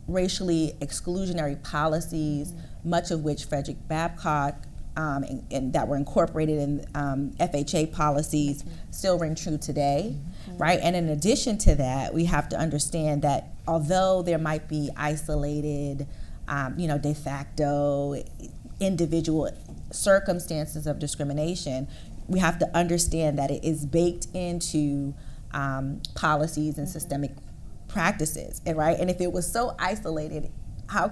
S6: racially exclusionary policies, much of which Frederick Babcock and that were incorporated in FHA policies still ring true today, right? And in addition to that, we have to understand that although there might be isolated, de facto, individual circumstances of discrimination, we have to understand that it is baked into policies and systemic practices, right? And if it was so isolated,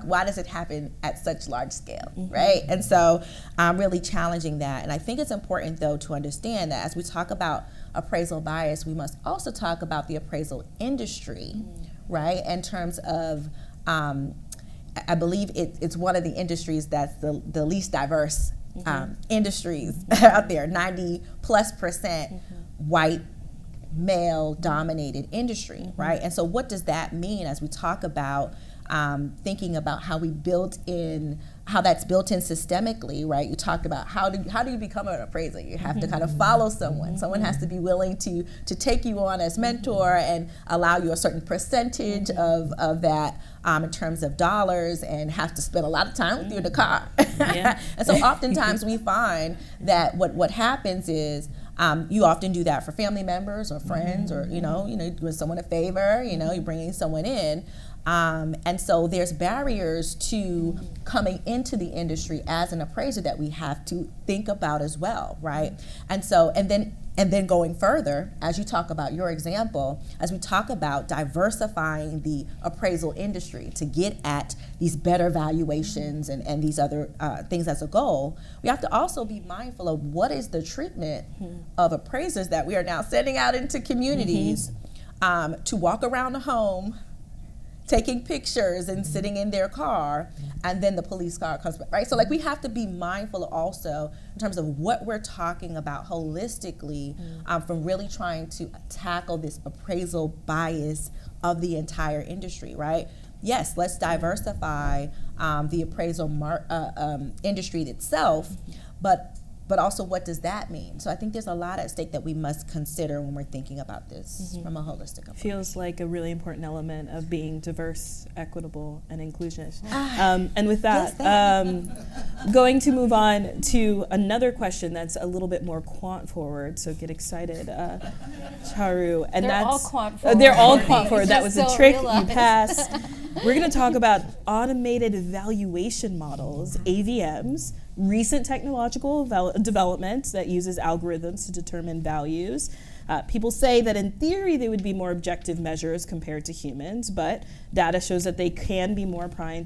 S6: why does it happen at such large scale, right? And so I'm really challenging that. And I think it's important, though, to understand that as we talk about appraisal bias, we must also talk about the appraisal industry, right? In terms of, I believe it's one of the industries that's the least diverse industries out there, 90+% white, male-dominated industry, right? And so what does that mean as we talk about thinking about how that's built in systemically, right? You talked about how do you become an appraiser? You have to kind of follow someone. Someone has to be willing to take you on as mentor and allow you a certain percentage of that in terms of dollars, and have to spend a lot of time with you in the car. And so oftentimes we find that what happens is you often do that for family members or friends, or doing someone a favor, you're bringing someone in. And so there's barriers to coming into the industry as an appraiser that we have to think about as well, right? And so, and then going further, as you talk about your example, as we talk about diversifying the appraisal industry to get at these better valuations and these other things as a goal, we have to also be mindful of what is the treatment of appraisers that we are now sending out into communities to walk around the home, taking pictures and sitting in their car, and then the police car comes back, right? So we have to be mindful also in terms of what we're talking about holistically from really trying to tackle this appraisal bias of the entire industry, right? Yes, let's diversify the appraisal industry itself, but also what does that mean? So I think there's a lot at stake that we must consider when we're thinking about this from a holistic approach.
S3: Feels like a really important element of being diverse, equitable, and inclusive. And with that, going to move on to another question that's a little bit more quant forward, so get excited, Charu. And
S5: They're all
S3: that's
S5: quant forward.
S3: They're all quant forward. That
S5: Just
S3: was a
S5: don't
S3: trick.
S5: realize.
S3: You passed. We're going to talk about automated valuation models, AVMs, recent technological development that uses algorithms to determine values. People say that in theory they would be more objective measures compared to humans, but data shows that they can be more prone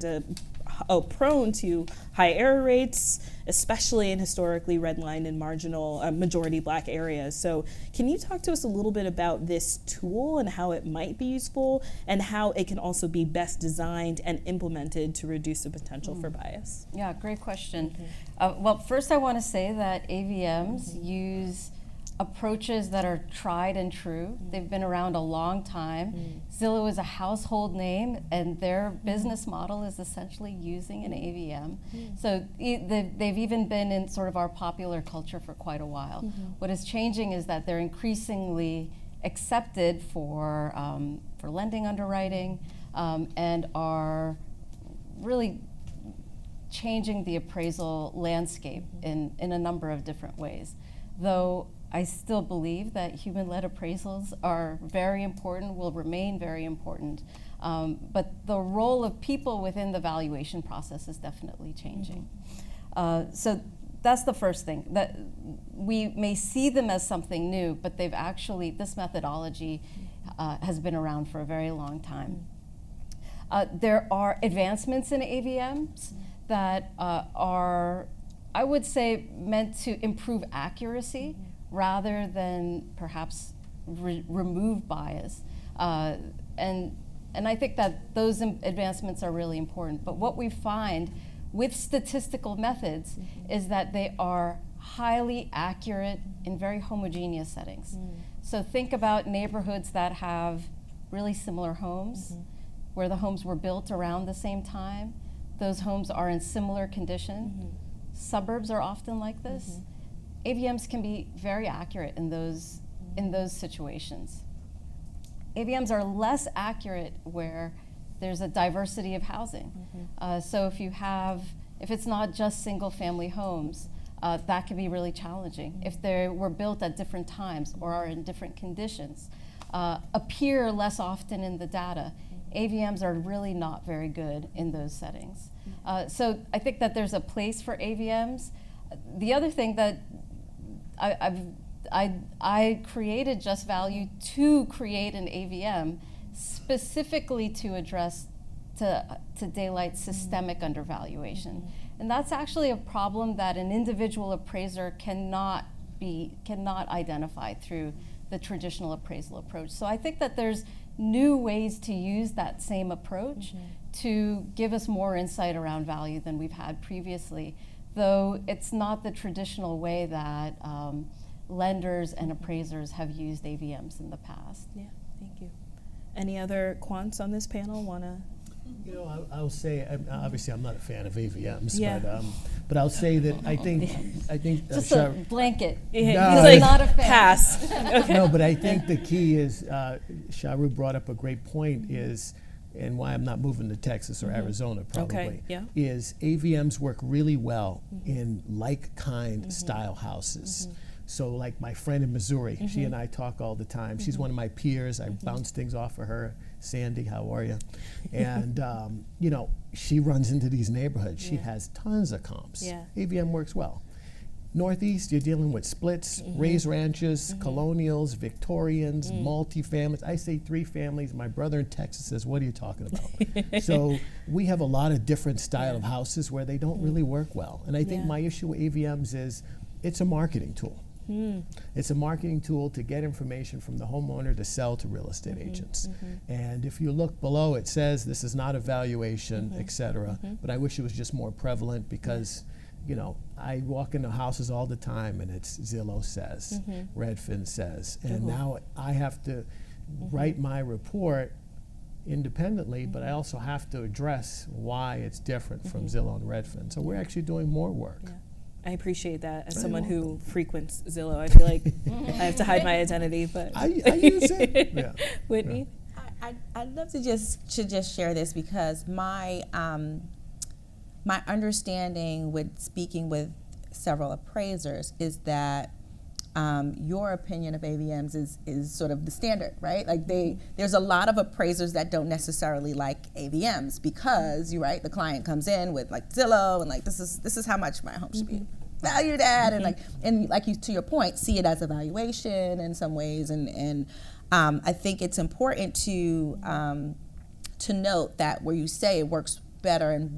S3: to high error rates, especially in historically redlined and marginal majority black areas. So can you talk to us a little bit about this tool and how it might be useful, and how it can also be best designed and implemented to reduce the potential for bias?
S5: Yeah, great question. Well, first I want to say that AVMs use approaches that are tried and true. They've been around a long time. Zillow is a household name, and their business model is essentially using an AVM. So they've even been in sort of our popular culture for quite a while. What is changing is that they're increasingly accepted for lending underwriting, and are really changing the appraisal landscape in a number of different ways. Though I still believe that human-led appraisals are very important, will remain very important, but the role of people within the valuation process is definitely changing. So that's the first thing, that we may see them as something new, but they've actually, this methodology has been around for a very long time. There are advancements in AVMs that are, I would say, meant to improve accuracy rather than perhaps remove bias. And I think that those advancements are really important. But what we find with statistical methods is that they are highly accurate in very homogeneous settings. So think about neighborhoods that have really similar homes, where the homes were built around the same time. Those homes are in similar condition. Suburbs are often like this. AVMs can be very accurate in those situations. AVMs are less accurate where there's a diversity of housing. So if it's not just single family homes, that can be really challenging. If they were built at different times or are in different conditions, appear less often in the data, AVMs are really not very good in those settings. So I think that there's a place for AVMs. The other thing that I created Just Value to create an AVM specifically to address to daylight systemic undervaluation. And that's actually a problem that an individual appraiser cannot identify through the traditional appraisal approach. So I think that there's new ways to use that same approach to give us more insight around value than we've had previously, though it's not the traditional way that lenders and appraisers have used AVMs in the past.
S3: Yeah, thank you. Any other quants on this panel want to?
S4: You know, I'll say, obviously I'm not a fan of AVMs,
S3: Yeah.
S4: but I'll say that I think
S5: Just a blanket.
S4: No,
S5: He's
S4: it's-
S5: not a fan.
S3: Pass. Okay.
S4: No, but I think the key is, Sharu brought up a great point is, and why I'm not moving to Texas or Arizona probably,
S3: yeah.
S4: is AVMs work really well in like-kind style houses. So like my friend in Missouri, she and I talk all the time. She's one of my peers. I bounce things off of her. Sandy, how are you? And you know, she runs into these neighborhoods. She has tons of comps.
S3: Yeah.
S4: AVM works well. Northeast, you're dealing with splits, raised ranches, colonials, Victorians, multi-families. I say 3 families. My brother in Texas says, what are you talking about? So we have a lot of different style of houses where they don't really work well. And I think my issue with AVMs is it's a marketing tool. It's a marketing tool to get information from the homeowner to sell to real estate agents. And if you look below, it says this is not a valuation, et cetera. But I wish it was just more prevalent because, you know, I walk into houses all the time and it's Zillow says, Redfin says. And now I have to write my report independently, but I also have to address why it's different from Zillow and Redfin. So we're actually doing more work.
S3: Yeah. I appreciate that as someone who frequents Zillow. I feel like I have to hide my identity, but
S4: I use it. Yeah.
S3: Whitney?
S6: I'd love to just share this because my my understanding with speaking with several appraisers is that your opinion of AVMs is sort of the standard, right? Like there's a lot of appraisers that don't necessarily like AVMs because the client comes in with like Zillow and like this is how much my home should be valued at, and like you, to your point, see it as a valuation in some ways, and I think it's important to note that where you say it works better and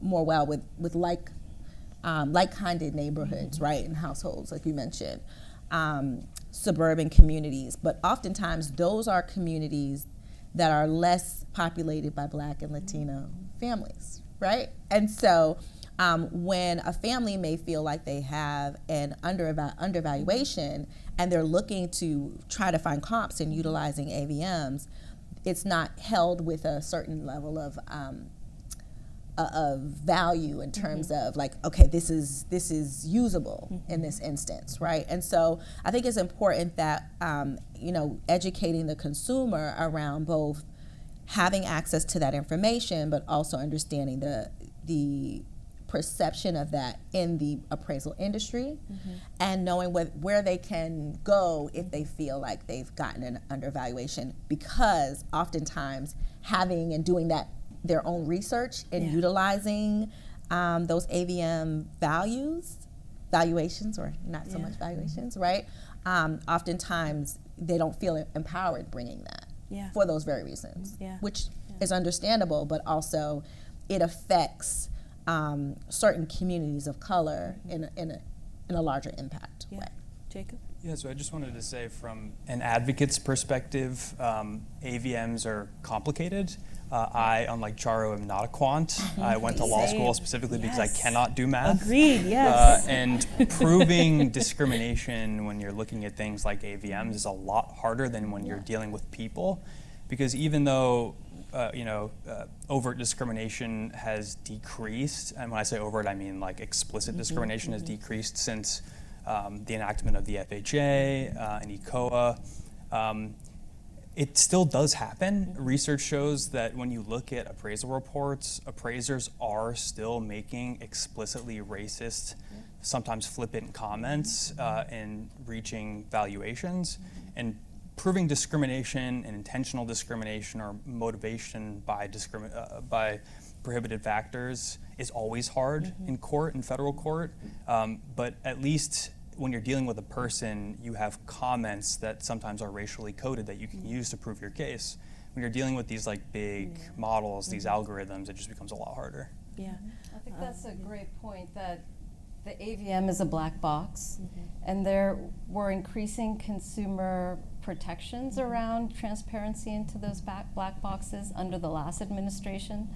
S6: more well with like-kinded neighborhoods, right, and households, like you mentioned, suburban communities. But oftentimes, those are communities that are less populated by Black and Latino families, right? And so when a family may feel like they have an undervaluation and they're looking to try to find comps and utilizing AVMs, it's not held with a certain level of value in terms of like, okay, this is usable in this instance, right? And so I think it's important that educating the consumer around both having access to that information, but also understanding the perception of that in the appraisal industry, and knowing where they can go if they feel like they've gotten an undervaluation, because oftentimes having and doing that their own research and utilizing those AVM valuations, or not so much valuations, right? Oftentimes they don't feel empowered bringing that for those very reasons, which is understandable, but also it affects certain communities of color in a larger impact way.
S3: Jacob?
S7: Yeah, so I just wanted to say from an advocate's perspective, AVMs are complicated. I, unlike Charo, am not a quant. I went to law school specifically because I cannot do math.
S3: Agreed, yes.
S7: And proving discrimination when you're looking at things like AVMs is a lot harder than when you're dealing with people, because even though overt discrimination has decreased, and when I say overt, I mean like explicit discrimination has decreased since the enactment of the FHA and ECOA. It still does happen. Research shows that when you look at appraisal reports, appraisers are still making explicitly racist, sometimes flippant comments in reaching valuations. And proving discrimination and intentional discrimination or motivation by prohibited factors is always hard in court, in federal court. But at least when you're dealing with a person, you have comments that sometimes are racially coded that you can use to prove your case. When you're dealing with these like big models, these algorithms, it just becomes a lot harder.
S3: Yeah.
S5: I think that's a great point, that the AVM is a black box, and there were increasing consumer protections around transparency into those black boxes under the last administration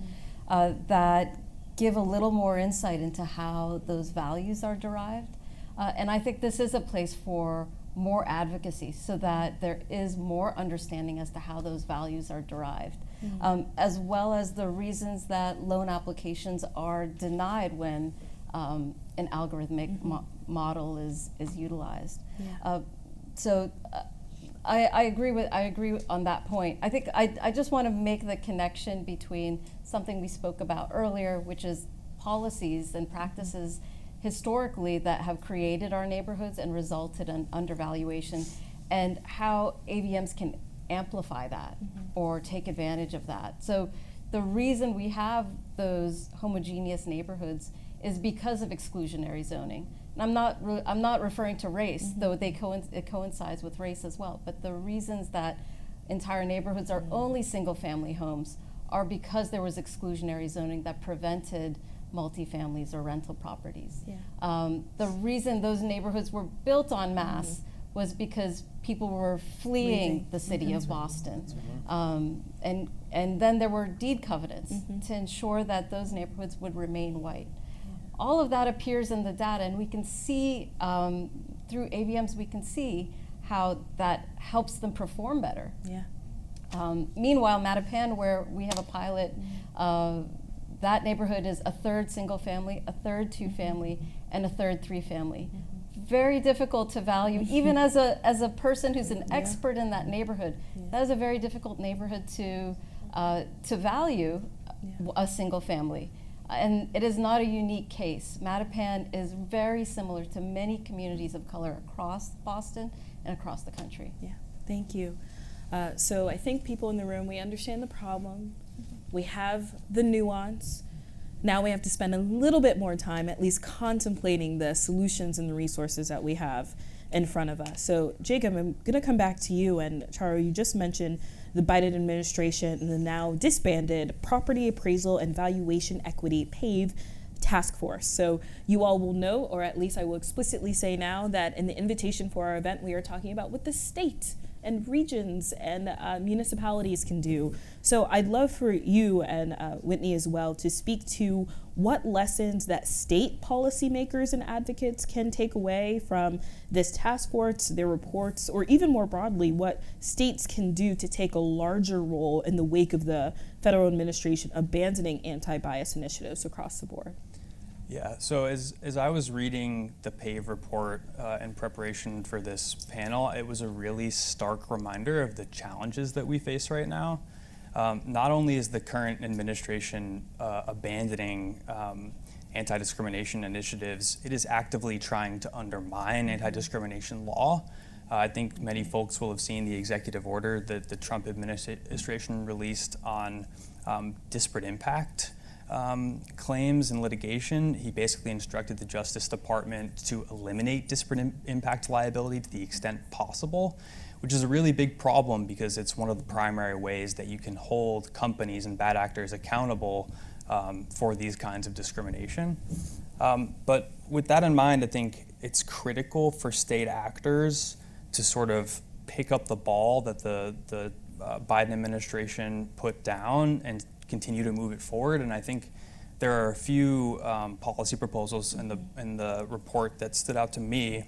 S5: that give a little more insight into how those values are derived. And I think this is a place for more advocacy so that there is more understanding as to how those values are derived, as well as the reasons that loan applications are denied when an algorithmic model is utilized. I agree on that point. I think I just want to make the connection between something we spoke about earlier, which is policies and practices historically that have created our neighborhoods and resulted in undervaluation, and how AVMs can amplify that or take advantage of that. So the reason we have those homogeneous neighborhoods is because of exclusionary zoning. And I'm not referring to race, though it coincides with race as well. But the reasons that entire neighborhoods are only single-family homes are because there was exclusionary zoning that prevented multifamilies or rental properties. The reason those neighborhoods were built en masse was because people were fleeing the city of Boston. And then there were deed covenants to ensure that those neighborhoods would remain white. All of that appears in the data, and we can see through AVMs, we can see how that helps them perform better. Meanwhile, Mattapan, where we have a pilot, that neighborhood is a third single family, a third two family, and a third three family. Very difficult to value, even as a person who's an expert in that neighborhood. That is a very difficult neighborhood to value a single family. And it is not a unique case. Mattapan is very similar to many communities of color across Boston and across the country.
S3: Thank you. So I think people in the room, we understand the problem. We have the nuance. Now we have to spend a little bit more time at least contemplating the solutions and the resources that we have in front of us. So Jacob, I'm going to come back to you. And Charo, you just mentioned the Biden administration and the now disbanded Property Appraisal and Valuation Equity PAVE task force. So you all will know, or at least I will explicitly say now, that in the invitation for our event, we are talking about what the state and regions and municipalities can do. So I'd love for you and Whitney as well to speak to what lessons that state policymakers and advocates can take away from this task force, their reports, or even more broadly, what states can do to take a larger role in the wake of the federal administration abandoning anti-bias initiatives across the board.
S7: Yeah, so as I was reading the PAVE report in preparation for this panel, it was a really stark reminder of the challenges that we face right now. Not only is the current administration abandoning anti-discrimination initiatives, it is actively trying to undermine anti-discrimination law. I think many folks will have seen the executive order that the Trump administration released on disparate impact claims and litigation. He basically instructed the Justice Department to eliminate disparate impact liability to the extent possible, which is a really big problem because it's one of the primary ways that you can hold companies and bad actors accountable for these kinds of discrimination. But with that in mind, I think it's critical for state actors to sort of pick up the ball that the Biden administration put down and continue to move it forward. And I think there are a few policy proposals in the report that stood out to me.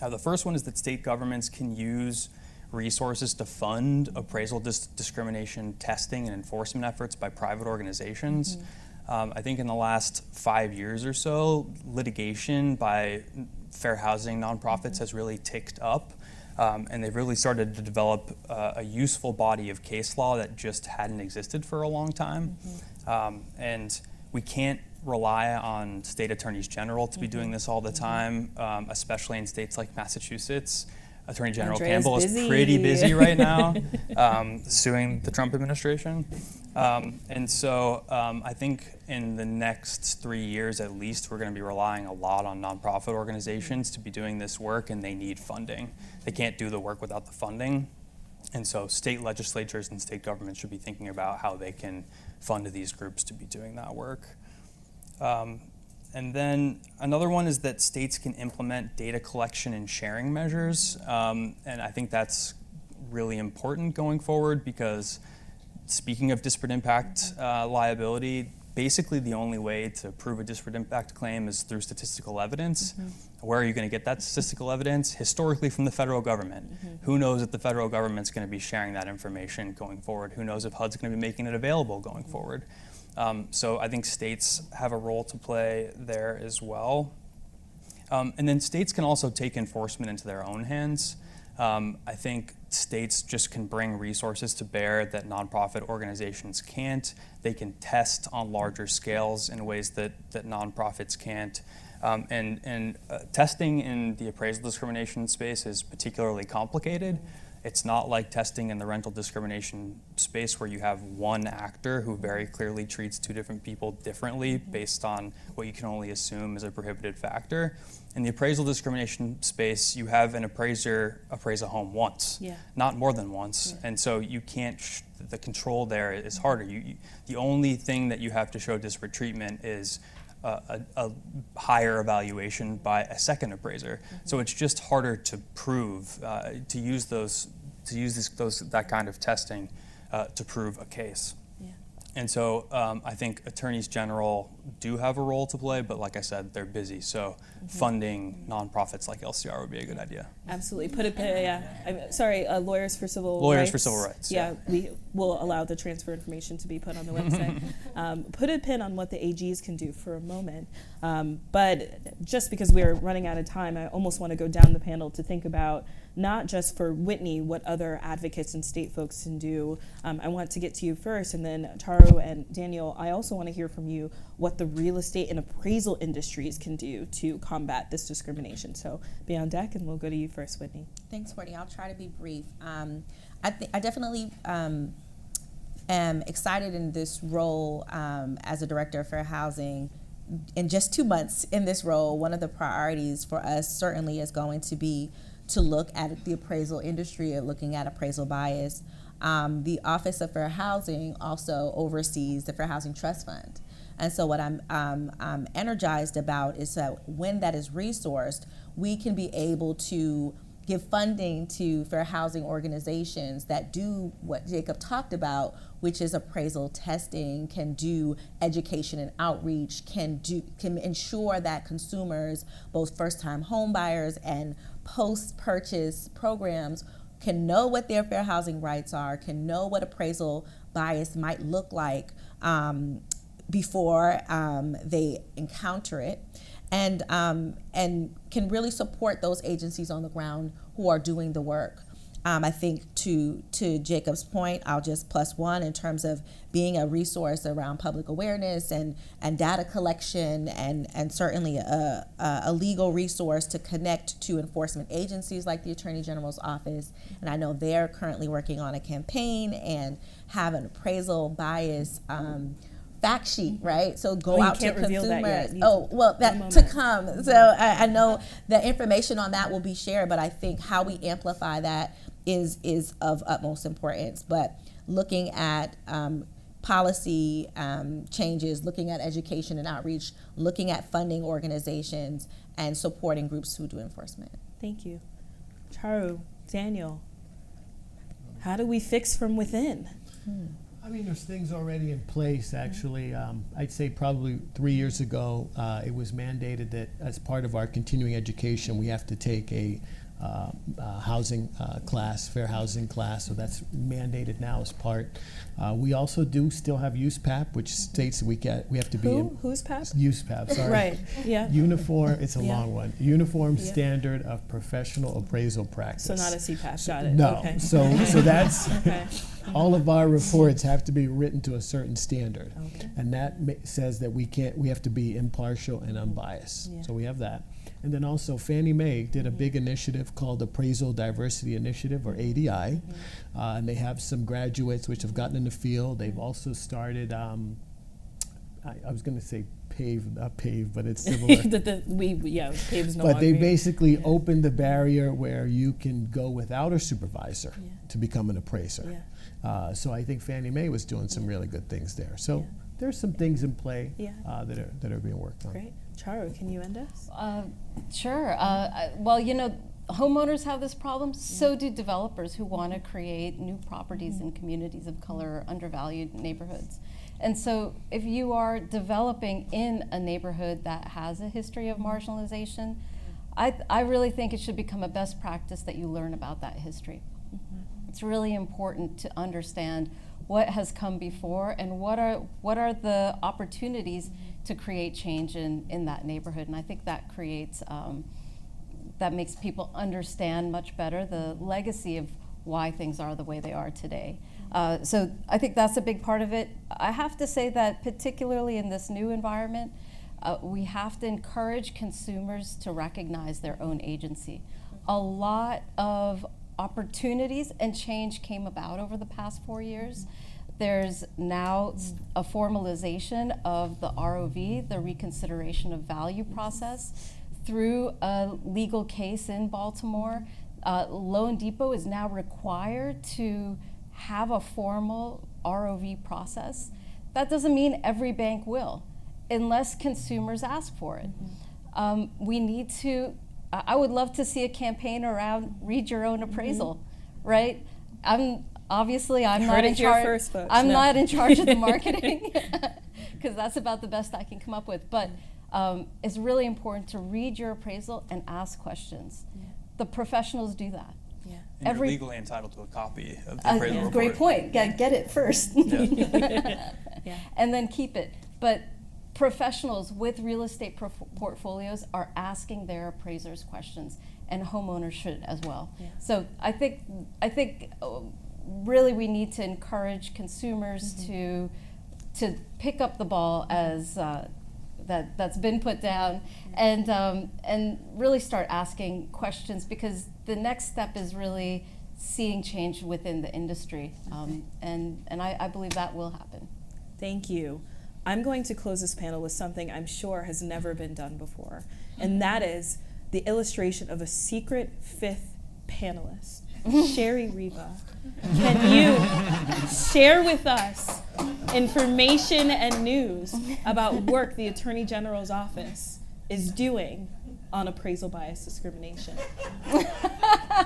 S7: The first one is that state governments can use resources to fund appraisal discrimination testing and enforcement efforts by private organizations. I think in the last 5 years or so, litigation by fair housing nonprofits has really ticked up, and they've really started to develop a useful body of case law that just hadn't existed for a long time. And we can't rely on state attorneys general to be doing this all the time, especially in states like Massachusetts. Attorney General
S3: Andrea's
S7: Campbell
S3: busy.
S7: is pretty busy right now, suing the Trump administration. And so I think in the next 3 years at least, we're going to be relying a lot on nonprofit organizations to be doing this work, and they need funding. They can't do the work without the funding. And so state legislatures and state governments should be thinking about how they can fund these groups to be doing that work. And then another one is that states can implement data collection and sharing measures. And I think that's really important going forward, because speaking of disparate impact liability, basically the only way to prove a disparate impact claim is through statistical evidence. Where are you going to get that statistical evidence? Historically from the federal government. Who knows if the federal government's going to be sharing that information going forward? Who knows if HUD's going to be making it available going forward? So I think states have a role to play there as well. And then states can also take enforcement into their own hands. I think states just can bring resources to bear that nonprofit organizations can't. They can test on larger scales in ways that nonprofits can't. And testing in the appraisal discrimination space is particularly complicated. It's not like testing in the rental discrimination space where you have one actor who very clearly treats two different people differently based on what you can only assume is a prohibited factor. In the appraisal discrimination space, you have an appraiser appraise a home once, not more than once. And so you can't, the control there is harder. The only thing that you have to show disparate treatment is a higher evaluation by a second appraiser. So it's just harder to prove, to use that kind of testing to prove a case. And so I think attorneys general do have a role to play, but like I said, they're busy. So funding nonprofits like LCR would be a good idea.
S3: Absolutely. Lawyers for Civil Rights.
S7: Lawyers for Civil Rights.
S3: Yeah, we will allow the transfer information to be put on the website. Put a pin on what the AGs can do for a moment. But just because we are running out of time, I almost want to go down the panel to think about not just for Whitney, what other advocates and state folks can do. I want to get to you first, and then Taro and Daniel, I also want to hear from you what the real estate and appraisal industries can do to combat this discrimination. So be on deck, and we'll go to you first, Whitney.
S6: Thanks, Courtney. I'll try to be brief. I definitely am excited in this role as a director of fair housing. In just 2 months in this role, one of the priorities for us certainly is going to be to look at the appraisal industry and looking at appraisal bias. The Office of Fair Housing also oversees the Fair Housing Trust Fund. And so what I'm energized about is that when that is resourced, we can be able to give funding to fair housing organizations that do what Jacob talked about, which is appraisal testing, can do education and outreach, can ensure that consumers, both first-time home buyers and post-purchase programs, can know what their fair housing rights are, can know what appraisal bias might look like before they encounter it, and can really support those agencies on the ground who are doing the work. I think to Jacob's point, I'll just plus one in terms of being a resource around public awareness and data collection, and certainly a legal resource to connect to enforcement agencies like the Attorney General's office. And I know they're currently working on a campaign and have an appraisal bias fact sheet, right? So go out to consumers. That to come. So I know the information on that will be shared, but I think how we amplify that is of utmost importance. But looking at policy changes, looking at education and outreach, looking at funding organizations, and supporting groups who do enforcement.
S3: Thank you. Charu, Daniel, how do we fix from within?
S4: I mean, there's things already in place, actually. I'd say probably 3 years ago, it was mandated that as part of our continuing education, we have to take a housing class, fair housing class, so that's mandated now as part. We also do still have USPAP, which states that we have to be
S3: Who's PAP?
S4: USPAP, sorry.
S3: Right, yeah.
S4: Uniform, it's a
S3: Yeah.
S4: long one. Uniform
S3: Yeah.
S4: Standard of Professional Appraisal Practice.
S3: So not a CPAP, got it.
S4: No,
S3: Okay.
S4: so that's
S3: Okay.
S4: all of our reports have to be written to a certain standard,
S3: Okay.
S4: and that says that we have to be impartial and unbiased.
S3: Yeah.
S4: So we have that, and then also Fannie Mae did a big initiative called Appraisal Diversity Initiative, or ADI, and they have some graduates which have gotten in the field. They've also started. I was going to say not pave, but it's similar.
S3: Pave's no
S4: But they
S3: longer-
S4: basically opened the barrier where you can go without a supervisor
S3: Yeah.
S4: to become an appraiser.
S3: Yeah.
S4: So I think Fannie Mae was doing some really good things there. So
S3: Yeah.
S4: there's some things in play
S3: Yeah.
S4: that are being worked on.
S3: Great. Charu, can you end us?
S5: Sure. Well, homeowners have this problem. So do developers who want to create new properties in communities of color or undervalued neighborhoods. And so if you are developing in a neighborhood that has a history of marginalization, I really think it should become a best practice that you learn about that history. It's really important to understand what has come before and what are the opportunities to create change in that neighborhood. And I think that creates, that makes people understand much better the legacy of why things are the way they are today. So I think that's a big part of it. I have to say that particularly in this new environment, we have to encourage consumers to recognize their own agency. A lot of opportunities and change came about over the past 4 years. There's now a formalization of the ROV, the reconsideration of value process, through a legal case in Baltimore. Loan Depot is now required to have a formal ROV process. That doesn't mean every bank will, unless consumers ask for it. We need to, I would love to see a campaign around read your own appraisal, right? I'm not in charge. I'm not in charge of the marketing because that's about the best I can come up with. But it's really important to read your appraisal and ask questions. Yeah. The professionals do that.
S3: Yeah.
S7: And you're legally entitled to a copy of the appraisal report.
S5: Great point. Get it first.
S3: Yeah.
S5: And then keep it. But professionals with real estate portfolios are asking their appraisers questions, and homeowners should as well. Yeah. So I think really we need to encourage consumers to pick up the ball as that's been put down, and really start asking questions, because the next step is really seeing change within the industry, and I believe that will happen.
S3: Thank you. I'm going to close this panel with something I'm sure has never been done before, and that is the illustration of a secret fifth panelist, Sherry Riva. Can you share with us information and news about work the Attorney General's office is doing on appraisal bias discrimination?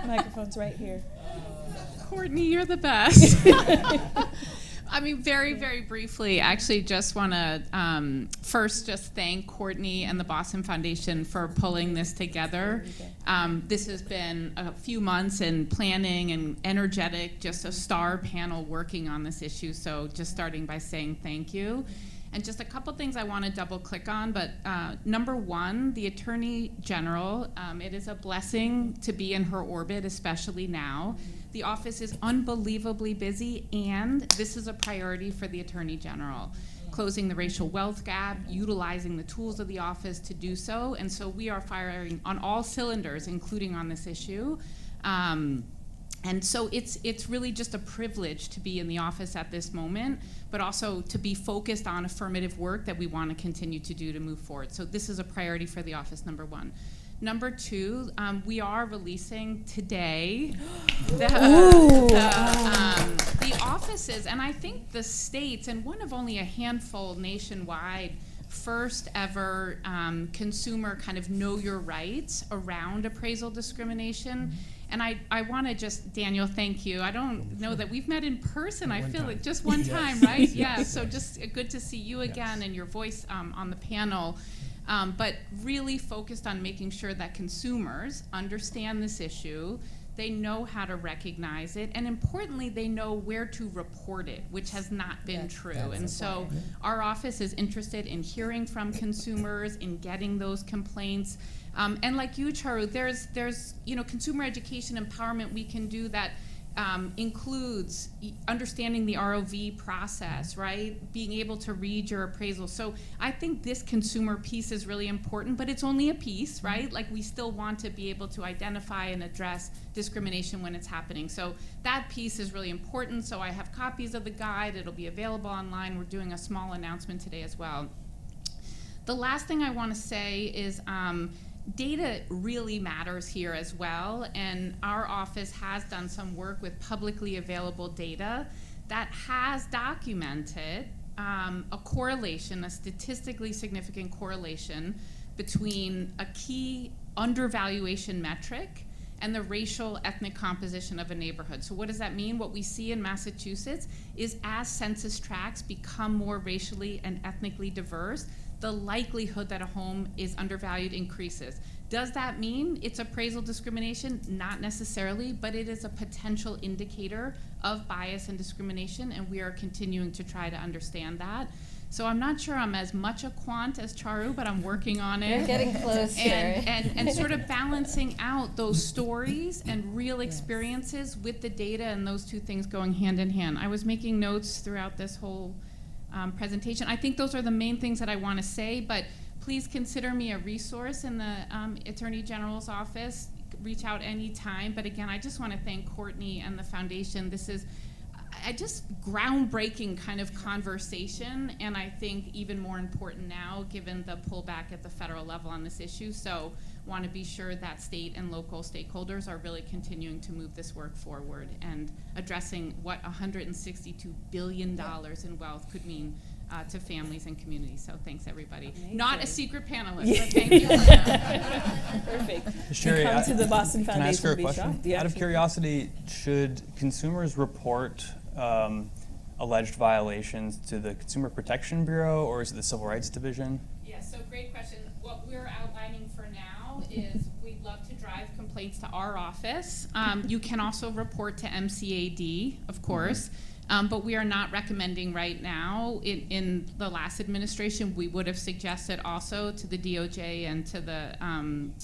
S3: Microphone's right here.
S8: Courtney, you're the best. I mean, very, very briefly, I actually just want to first just thank Courtney and the Boston Foundation for pulling this together. This has been a few months in planning and energetic, just a star panel working on this issue. So just starting by saying thank you. And just a couple things I want to double click on, but number one, the Attorney General, it is a blessing to be in her orbit, especially now. The office is unbelievably busy, and this is a priority for the Attorney General. Closing the racial wealth gap, utilizing the tools of the office to do so, and so we are firing on all cylinders, including on this issue. And so it's really just a privilege to be in the office at this moment, but also to be focused on affirmative work that we want to continue to do to move forward. So this is a priority for the office, number one. Number two, we are releasing today the office offices, and I think the states, and one of only a handful nationwide, first ever consumer kind of know your rights around appraisal discrimination. And I want to just, Daniel, thank you. I don't know that we've met in person. I feel like just one time, right? Yeah, so just good to see you again and your voice on the panel. But really focused on making sure that consumers understand this issue, they know how to recognize it, and importantly, they know where to report it, which has not been true. And so our office is interested in hearing from consumers, in getting those complaints. And like you, Charu, there's consumer education empowerment we can do that includes understanding the ROV process, right? Being able to read your appraisal. So I think this consumer piece is really important, but it's only a piece, right? Like we still want to be able to identify and address discrimination when it's happening. So that piece is really important. So I have copies of the guide. It'll be available online. We're doing a small announcement today as well. The last thing I want to say is data really matters here as well, and our office has done some work with publicly available data that has documented a correlation, a statistically significant correlation between a key undervaluation metric and the racial ethnic composition of a neighborhood. So what does that mean? What we see in Massachusetts is as census tracts become more racially and ethnically diverse, the likelihood that a home is undervalued increases. Does that mean it's appraisal discrimination? Not necessarily, but it is a potential indicator of bias and discrimination, and we are continuing to try to understand that. So I'm not sure I'm as much a quant as Charu, but I'm working on it.
S5: You're getting close here.
S8: And sort of balancing out those stories and real experiences with the data, and those two things going hand in hand. I was making notes throughout this whole presentation. I think those are the main things that I want to say, but please consider me a resource in the Attorney General's office. Reach out anytime. But again, I just want to thank Courtney and the foundation. This is just groundbreaking kind of conversation, and I think even more important now given the pullback at the federal level on this issue. So want to be sure that state and local stakeholders are really continuing to move this work forward and addressing what $162 billion in wealth could mean to families and communities. So thanks, everybody.
S3: Amazing.
S8: Not a secret panelist, but thank you for that.
S3: Perfect.
S7: Sherry,
S3: Come to the Boston
S7: can I ask her a
S3: Foundation to be
S7: question?
S3: shocked. Yeah,
S7: Out of
S3: sure.
S7: curiosity, should consumers report alleged violations to the Consumer Protection Bureau, or is it the Civil Rights Division?
S8: Yeah, so great question. What we're outlining for now is we'd love to drive complaints to our office. You can also report to MCAD, of course, but we are not recommending right now. In the last administration, we would have suggested also to the DOJ and to the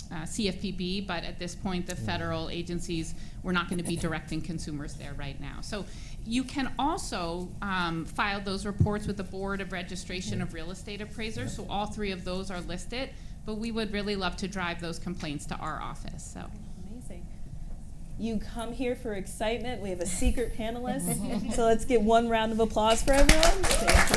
S8: CFPB, but at this point, the federal agencies, we're not going to be directing consumers there right now. So you can also file those reports with the Board of Registration of Real Estate Appraisers, so all three of those are listed, but we would really love to drive those complaints to our office. So.
S3: Amazing. You come here for excitement. We have a secret panelist. So let's get one round of applause for everyone. Thank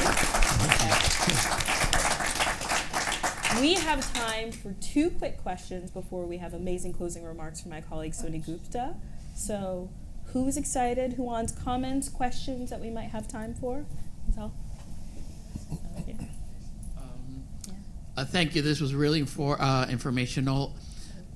S3: you. We have time for two quick questions before we have amazing closing remarks from my colleague Soni Gupta. So who's excited? Who wants comments, questions that we might have time for? That's
S9: Thank you. This was really informational.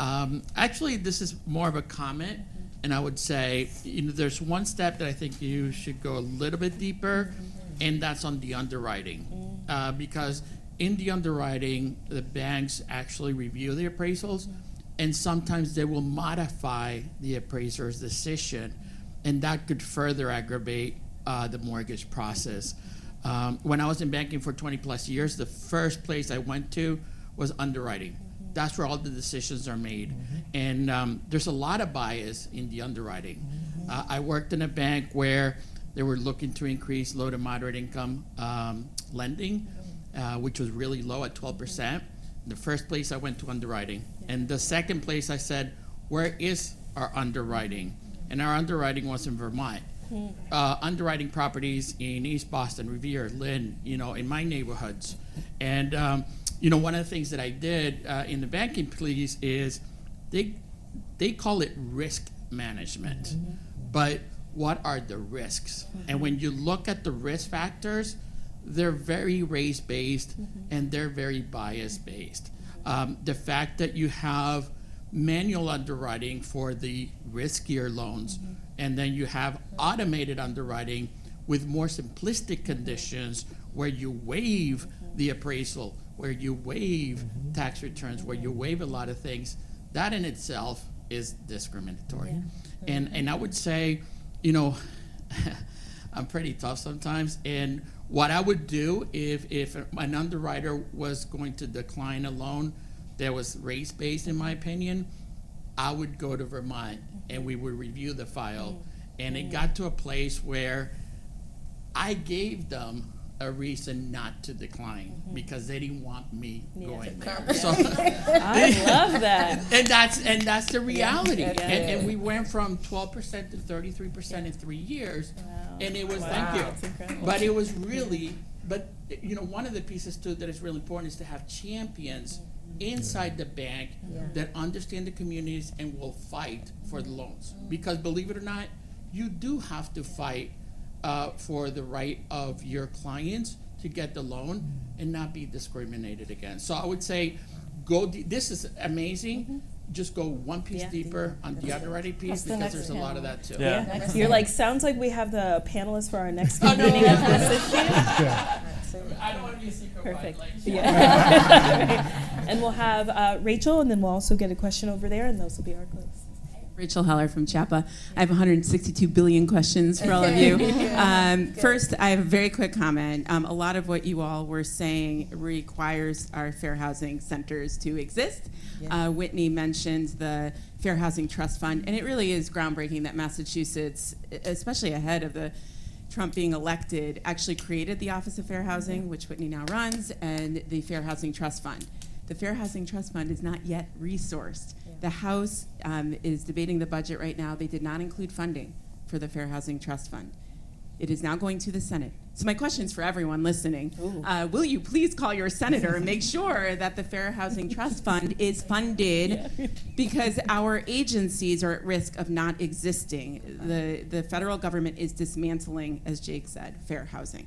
S9: Actually, this is more of a comment, and I would say, there's one step that I think you should go a little bit deeper, and that's on the underwriting. Because in the underwriting, the banks actually review the appraisals, and sometimes they will modify the appraiser's decision, and that could further aggravate the mortgage process. When I was in banking for 20 plus years, the first place I went to was underwriting. That's where all the decisions are made. And there's a lot of bias in the underwriting. I worked in a bank where they were looking to increase low to moderate income lending, which was really low at 12%. The first place I went to underwriting. And the second place I said, where is our underwriting? And our underwriting was in Vermont. Underwriting properties in East Boston, Revere, Lynn, in my neighborhoods. And, one of the things that I did in the banking piece is they call it risk management. But what are the risks? And when you look at the risk factors, they're very race-based and they're very bias-based. The fact that you have manual underwriting for the riskier loans, and then you have automated underwriting with more simplistic conditions where you waive the appraisal, where you waive tax returns, where you waive a lot of things, that in itself is discriminatory. And I would say, you know, I'm pretty tough sometimes, and what I would do if an underwriter was going to decline a loan that was race-based, in my opinion, I would go to Vermont and we would review the file. And it got to a place where I gave them a reason not to decline because they didn't want me going there. So
S3: I love that.
S9: and that's the reality. And we went from 12% to 33% in 3 years.
S3: Wow.
S9: And it was
S3: That's
S9: thank you.
S3: incredible.
S9: But it was really, but you know, one of the pieces too that is really important is to have champions inside the bank that understand the communities and will fight for the loans. Because believe it or not, you do have to fight for the right of your clients to get the loan and not be discriminated against. So I would say, this is amazing. Just go one piece deeper on the underwriting piece
S5: That's the
S9: because
S5: next
S9: there's a lot of that too.
S7: Yeah.
S3: You're like, sounds like we have the panelists for our next meeting of this issue.
S9: I don't want to be a secret
S3: Perfect.
S9: like
S3: Yeah. And we'll have Rachel, and then we'll also get a question over there, and those will be our close.
S10: Rachel Heller from CHAPA. I have 162 billion questions for all of you. First, I have a very quick comment. A lot of what you all were saying requires our fair housing centers to exist. Whitney mentioned the Fair Housing Trust Fund, and it really is groundbreaking that Massachusetts, especially ahead of the Trump being elected, actually created the Office of Fair Housing, which Whitney now runs, and the Fair Housing Trust Fund. The Fair Housing Trust Fund is not yet resourced. The House is debating the budget right now. They did not include funding for the Fair Housing Trust Fund. It is now going to the Senate. So my question is for everyone listening. Will you please call your senator and make sure that the Fair Housing Trust Fund is funded because our agencies are at risk of not existing. The federal government is dismantling, as Jake said, fair housing.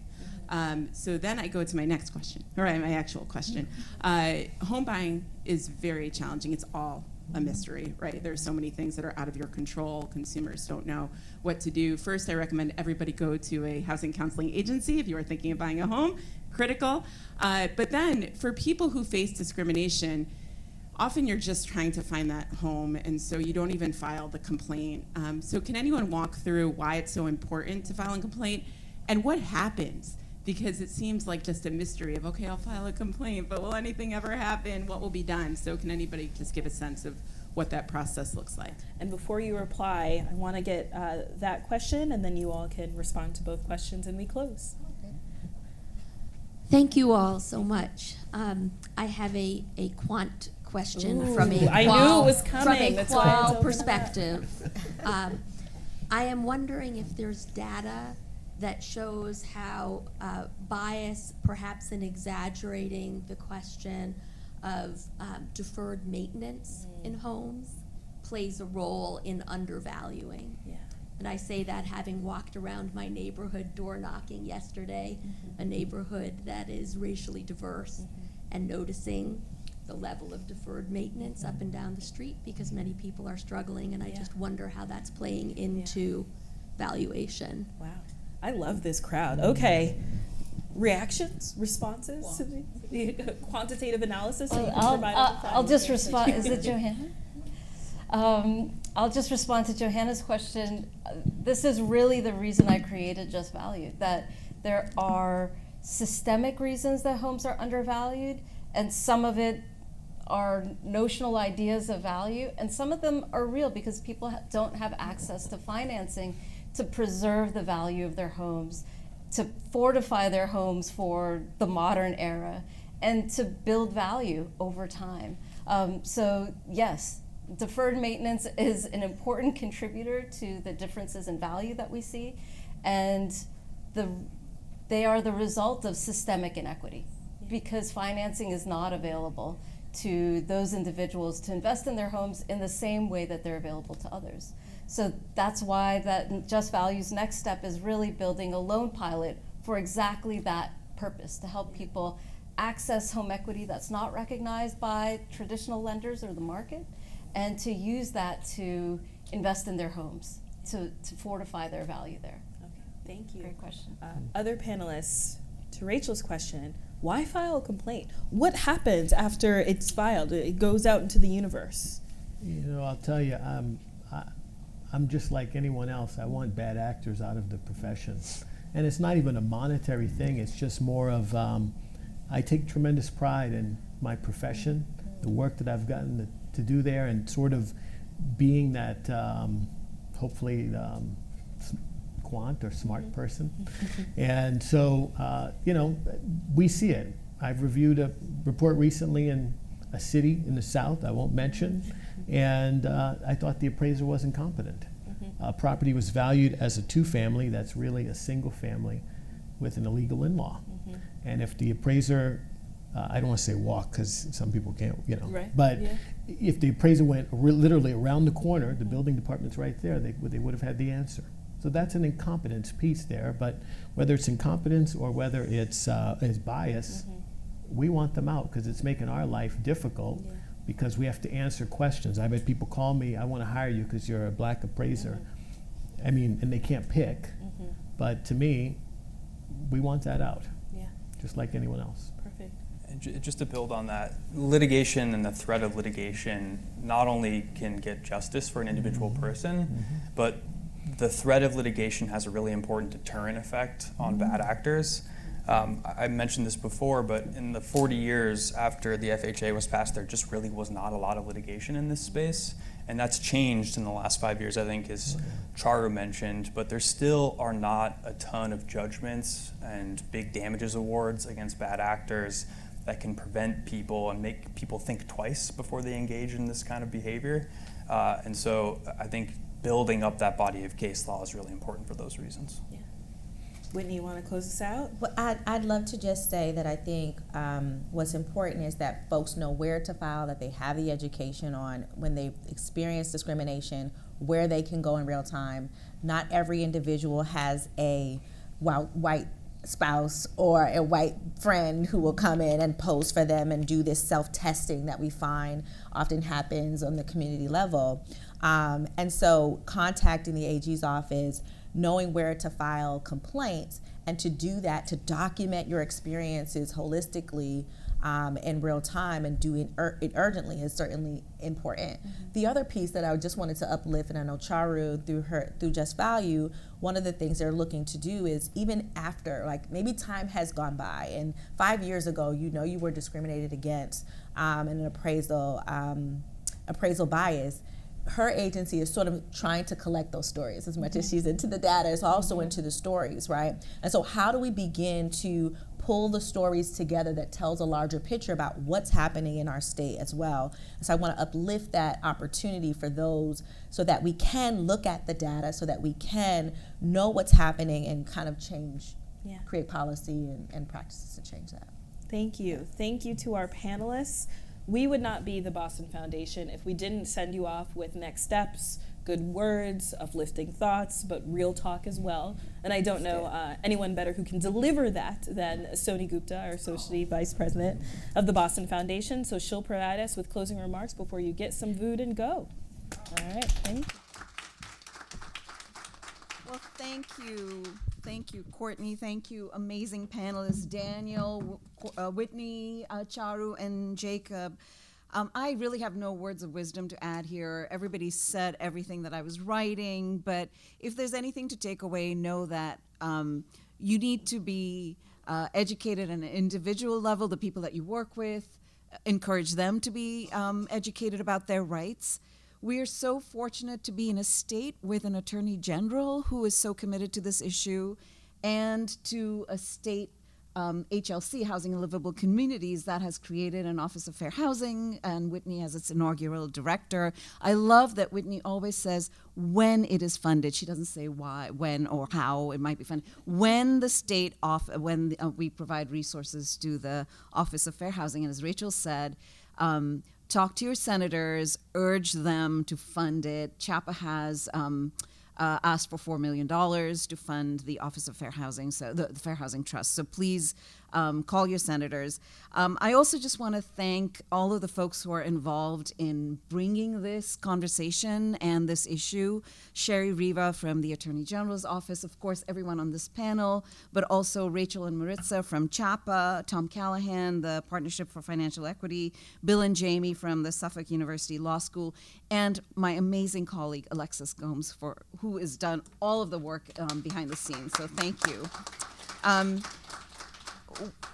S10: So then I go to my next question, or my actual question. Home buying is very challenging. It's all a mystery, right? There's so many things that are out of your control. Consumers don't know what to do. First, I recommend everybody go to a housing counseling agency if you are thinking of buying a home. Critical. But then for people who face discrimination, often you're just trying to find that home, and so you don't even file the complaint. So can anyone walk through why it's so important to file a complaint and what happens? Because it seems like just a mystery of, okay, I'll file a complaint, but will anything ever happen? What will be done? So can anybody just give a sense of what that process looks like?
S3: And before you reply, I want to get that question, and then you all can respond to both questions, and we close.
S11: Thank you all so much. I have a quant question from a
S3: I knew it was coming.
S11: From a
S3: That's why I
S11: qual
S3: told
S11: perspective. I am wondering if there's data that shows how bias, perhaps in exaggerating the question of deferred maintenance in homes, plays a role in undervaluing.
S3: Yeah.
S11: And I say that having walked around my neighborhood door knocking yesterday, a neighborhood that is racially diverse, and noticing the level of deferred maintenance up and down the street because many people are struggling, and I just wonder how that's playing into valuation.
S3: Wow. I love this crowd. Okay. Reactions, responses to the quantitative analysis that you provided?
S5: I'll just respond. Is it Johanna? I'll just respond to Johanna's question. This is really the reason I created Just Valued, that there are systemic reasons that homes are undervalued, and some of it are notional ideas of value, and some of them are real because people don't have access to financing to preserve the value of their homes, to fortify their homes for the modern era, and to build value over time. So yes, deferred maintenance is an important contributor to the differences in value that we see, and they are the result of systemic inequity because financing is not available to those individuals to invest in their homes in the same way that they're available to others. So that's why that Just Value's next step is really building a loan pilot for exactly that purpose, to help people access home equity that's not recognized by traditional lenders or the market, and to use that to invest in their homes, to fortify their value there.
S3: Okay, thank you.
S5: Great question.
S3: Other panelists, to Rachel's question, why file a complaint? What happens after it's filed? It goes out into the universe.
S4: You know, I'll tell you, I'm just like anyone else. I want bad actors out of the profession. And it's not even a monetary thing. It's just more of, I take tremendous pride in my profession, the work that I've gotten to do there, and sort of being that, hopefully, quant or smart person. And so, you know, we see it. I've reviewed a report recently in a city in the South, I won't mention, and I thought the appraiser was incompetent. Property was valued as a two-family, that's really a single family with an illegal in-law. And if the appraiser, I don't want to say walk because some people can't, you know,
S3: Right.
S4: but
S3: Yeah.
S4: if the appraiser went literally around the corner, the building department's right there, they would have had the answer. So that's an incompetence piece there, but whether it's incompetence or whether it's bias, we want them out because it's making our life difficult because we have to answer questions. I've had people call me, I want to hire you because you're a black appraiser. I mean, and they can't pick, but to me, we want that out, just like anyone else.
S3: Perfect.
S7: And just to build on that, litigation and the threat of litigation not only can get justice for an individual person, but the threat of litigation has a really important deterrent effect on bad actors. I mentioned this before, but in the 40 years after the FHA was passed, there just really was not a lot of litigation in this space. And that's changed in the last 5 years, I think, as Charu mentioned, but there still are not a ton of judgments and big damages awards against bad actors that can prevent people and make people think twice before they engage in this kind of behavior. And so I think building up that body of case law is really important for those reasons.
S3: Yeah. Whitney, you want to close us out?
S6: Well, I'd love to just say that I think what's important is that folks know where to file, that they have the education on when they experience discrimination, where they can go in real time. Not every individual has a white spouse or a white friend who will come in and pose for them and do this self-testing that we find often happens on the community level. And so contacting the AG's office, knowing where to file complaints, and to do that, to document your experiences holistically in real time and do it urgently is certainly important. The other piece that I just wanted to uplift, and I know Charu through Just Value, one of the things they're looking to do is even after, like maybe time has gone by and 5 years ago, you know, you were discriminated against in an appraisal bias. Her agency is sort of trying to collect those stories as much as she's into the data, is also into the stories, right? And so how do we begin to pull the stories together that tells a larger picture about what's happening in our state as well? So I want to uplift that opportunity for those so that we can look at the data, so that we can know what's happening and kind of create policy and practices to change that.
S3: Thank you. Thank you to our panelists. We would not be the Boston Foundation if we didn't send you off with next steps, good words, uplifting thoughts, but real talk as well. And I don't know anyone better who can deliver that than Soni Gupta, our Associate Vice President of the Boston Foundation. So she'll provide us with closing remarks before you get some food and go. All right, thank you.
S12: Well, thank you. Thank you, Courtney. Thank you, amazing panelists, Daniel, Whitney, Charu, and Jacob. I really have no words of wisdom to add here. Everybody said everything that I was writing, but if there's anything to take away, know that you need to be educated on an individual level, the people that you work with, encourage them to be educated about their rights. We are so fortunate to be in a state with an attorney general who is so committed to this issue, and to a state HLC, Housing and Livable Communities, that has created an Office of Fair Housing, and Whitney as its inaugural director. I love that Whitney always says when it is funded. She doesn't say why, when, or how it might be funded. When the state we provide resources to the Office of Fair Housing, and as Rachel said, talk to your senators, urge them to fund it. CHAPA has asked for $4 million to fund the Office of Fair Housing, so the Fair Housing Trust. So please call your senators. I also just want to thank all of the folks who are involved in bringing this conversation and this issue. Sherry Riva from the Attorney General's office, of course, everyone on this panel, but also Rachel and Maritza from CHAPA, Tom Callahan, the Partnership for Financial Equity, Bill and Jamie from the Suffolk University Law School, and my amazing colleague Alexis Gomes, who has done all of the work behind the scenes. So thank you.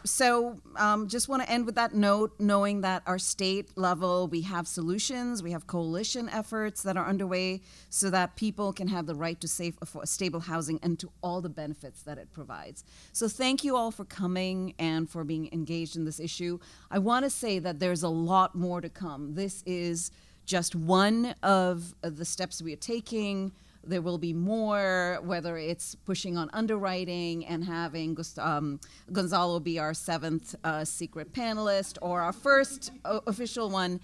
S12: Just want to end with that note, knowing that our state level, we have solutions, we have coalition efforts that are underway so that people can have the right to safe, stable housing and to all the benefits that it provides. So thank you all for coming and for being engaged in this issue. I want to say that there's a lot more to come. This is just one of the steps we are taking. There will be more, whether it's pushing on underwriting and having Gonzalo be our 7th secret panelist or our first official one.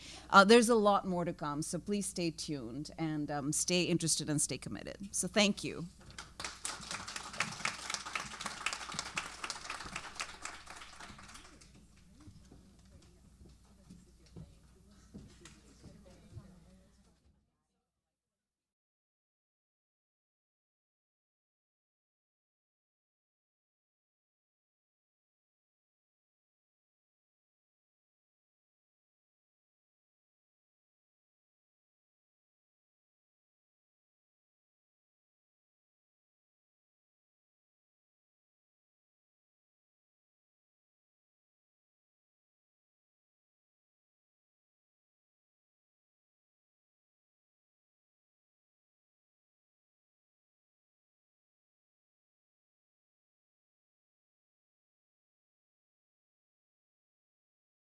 S12: There's a lot more to come, so please stay tuned and stay interested and stay committed. So thank you.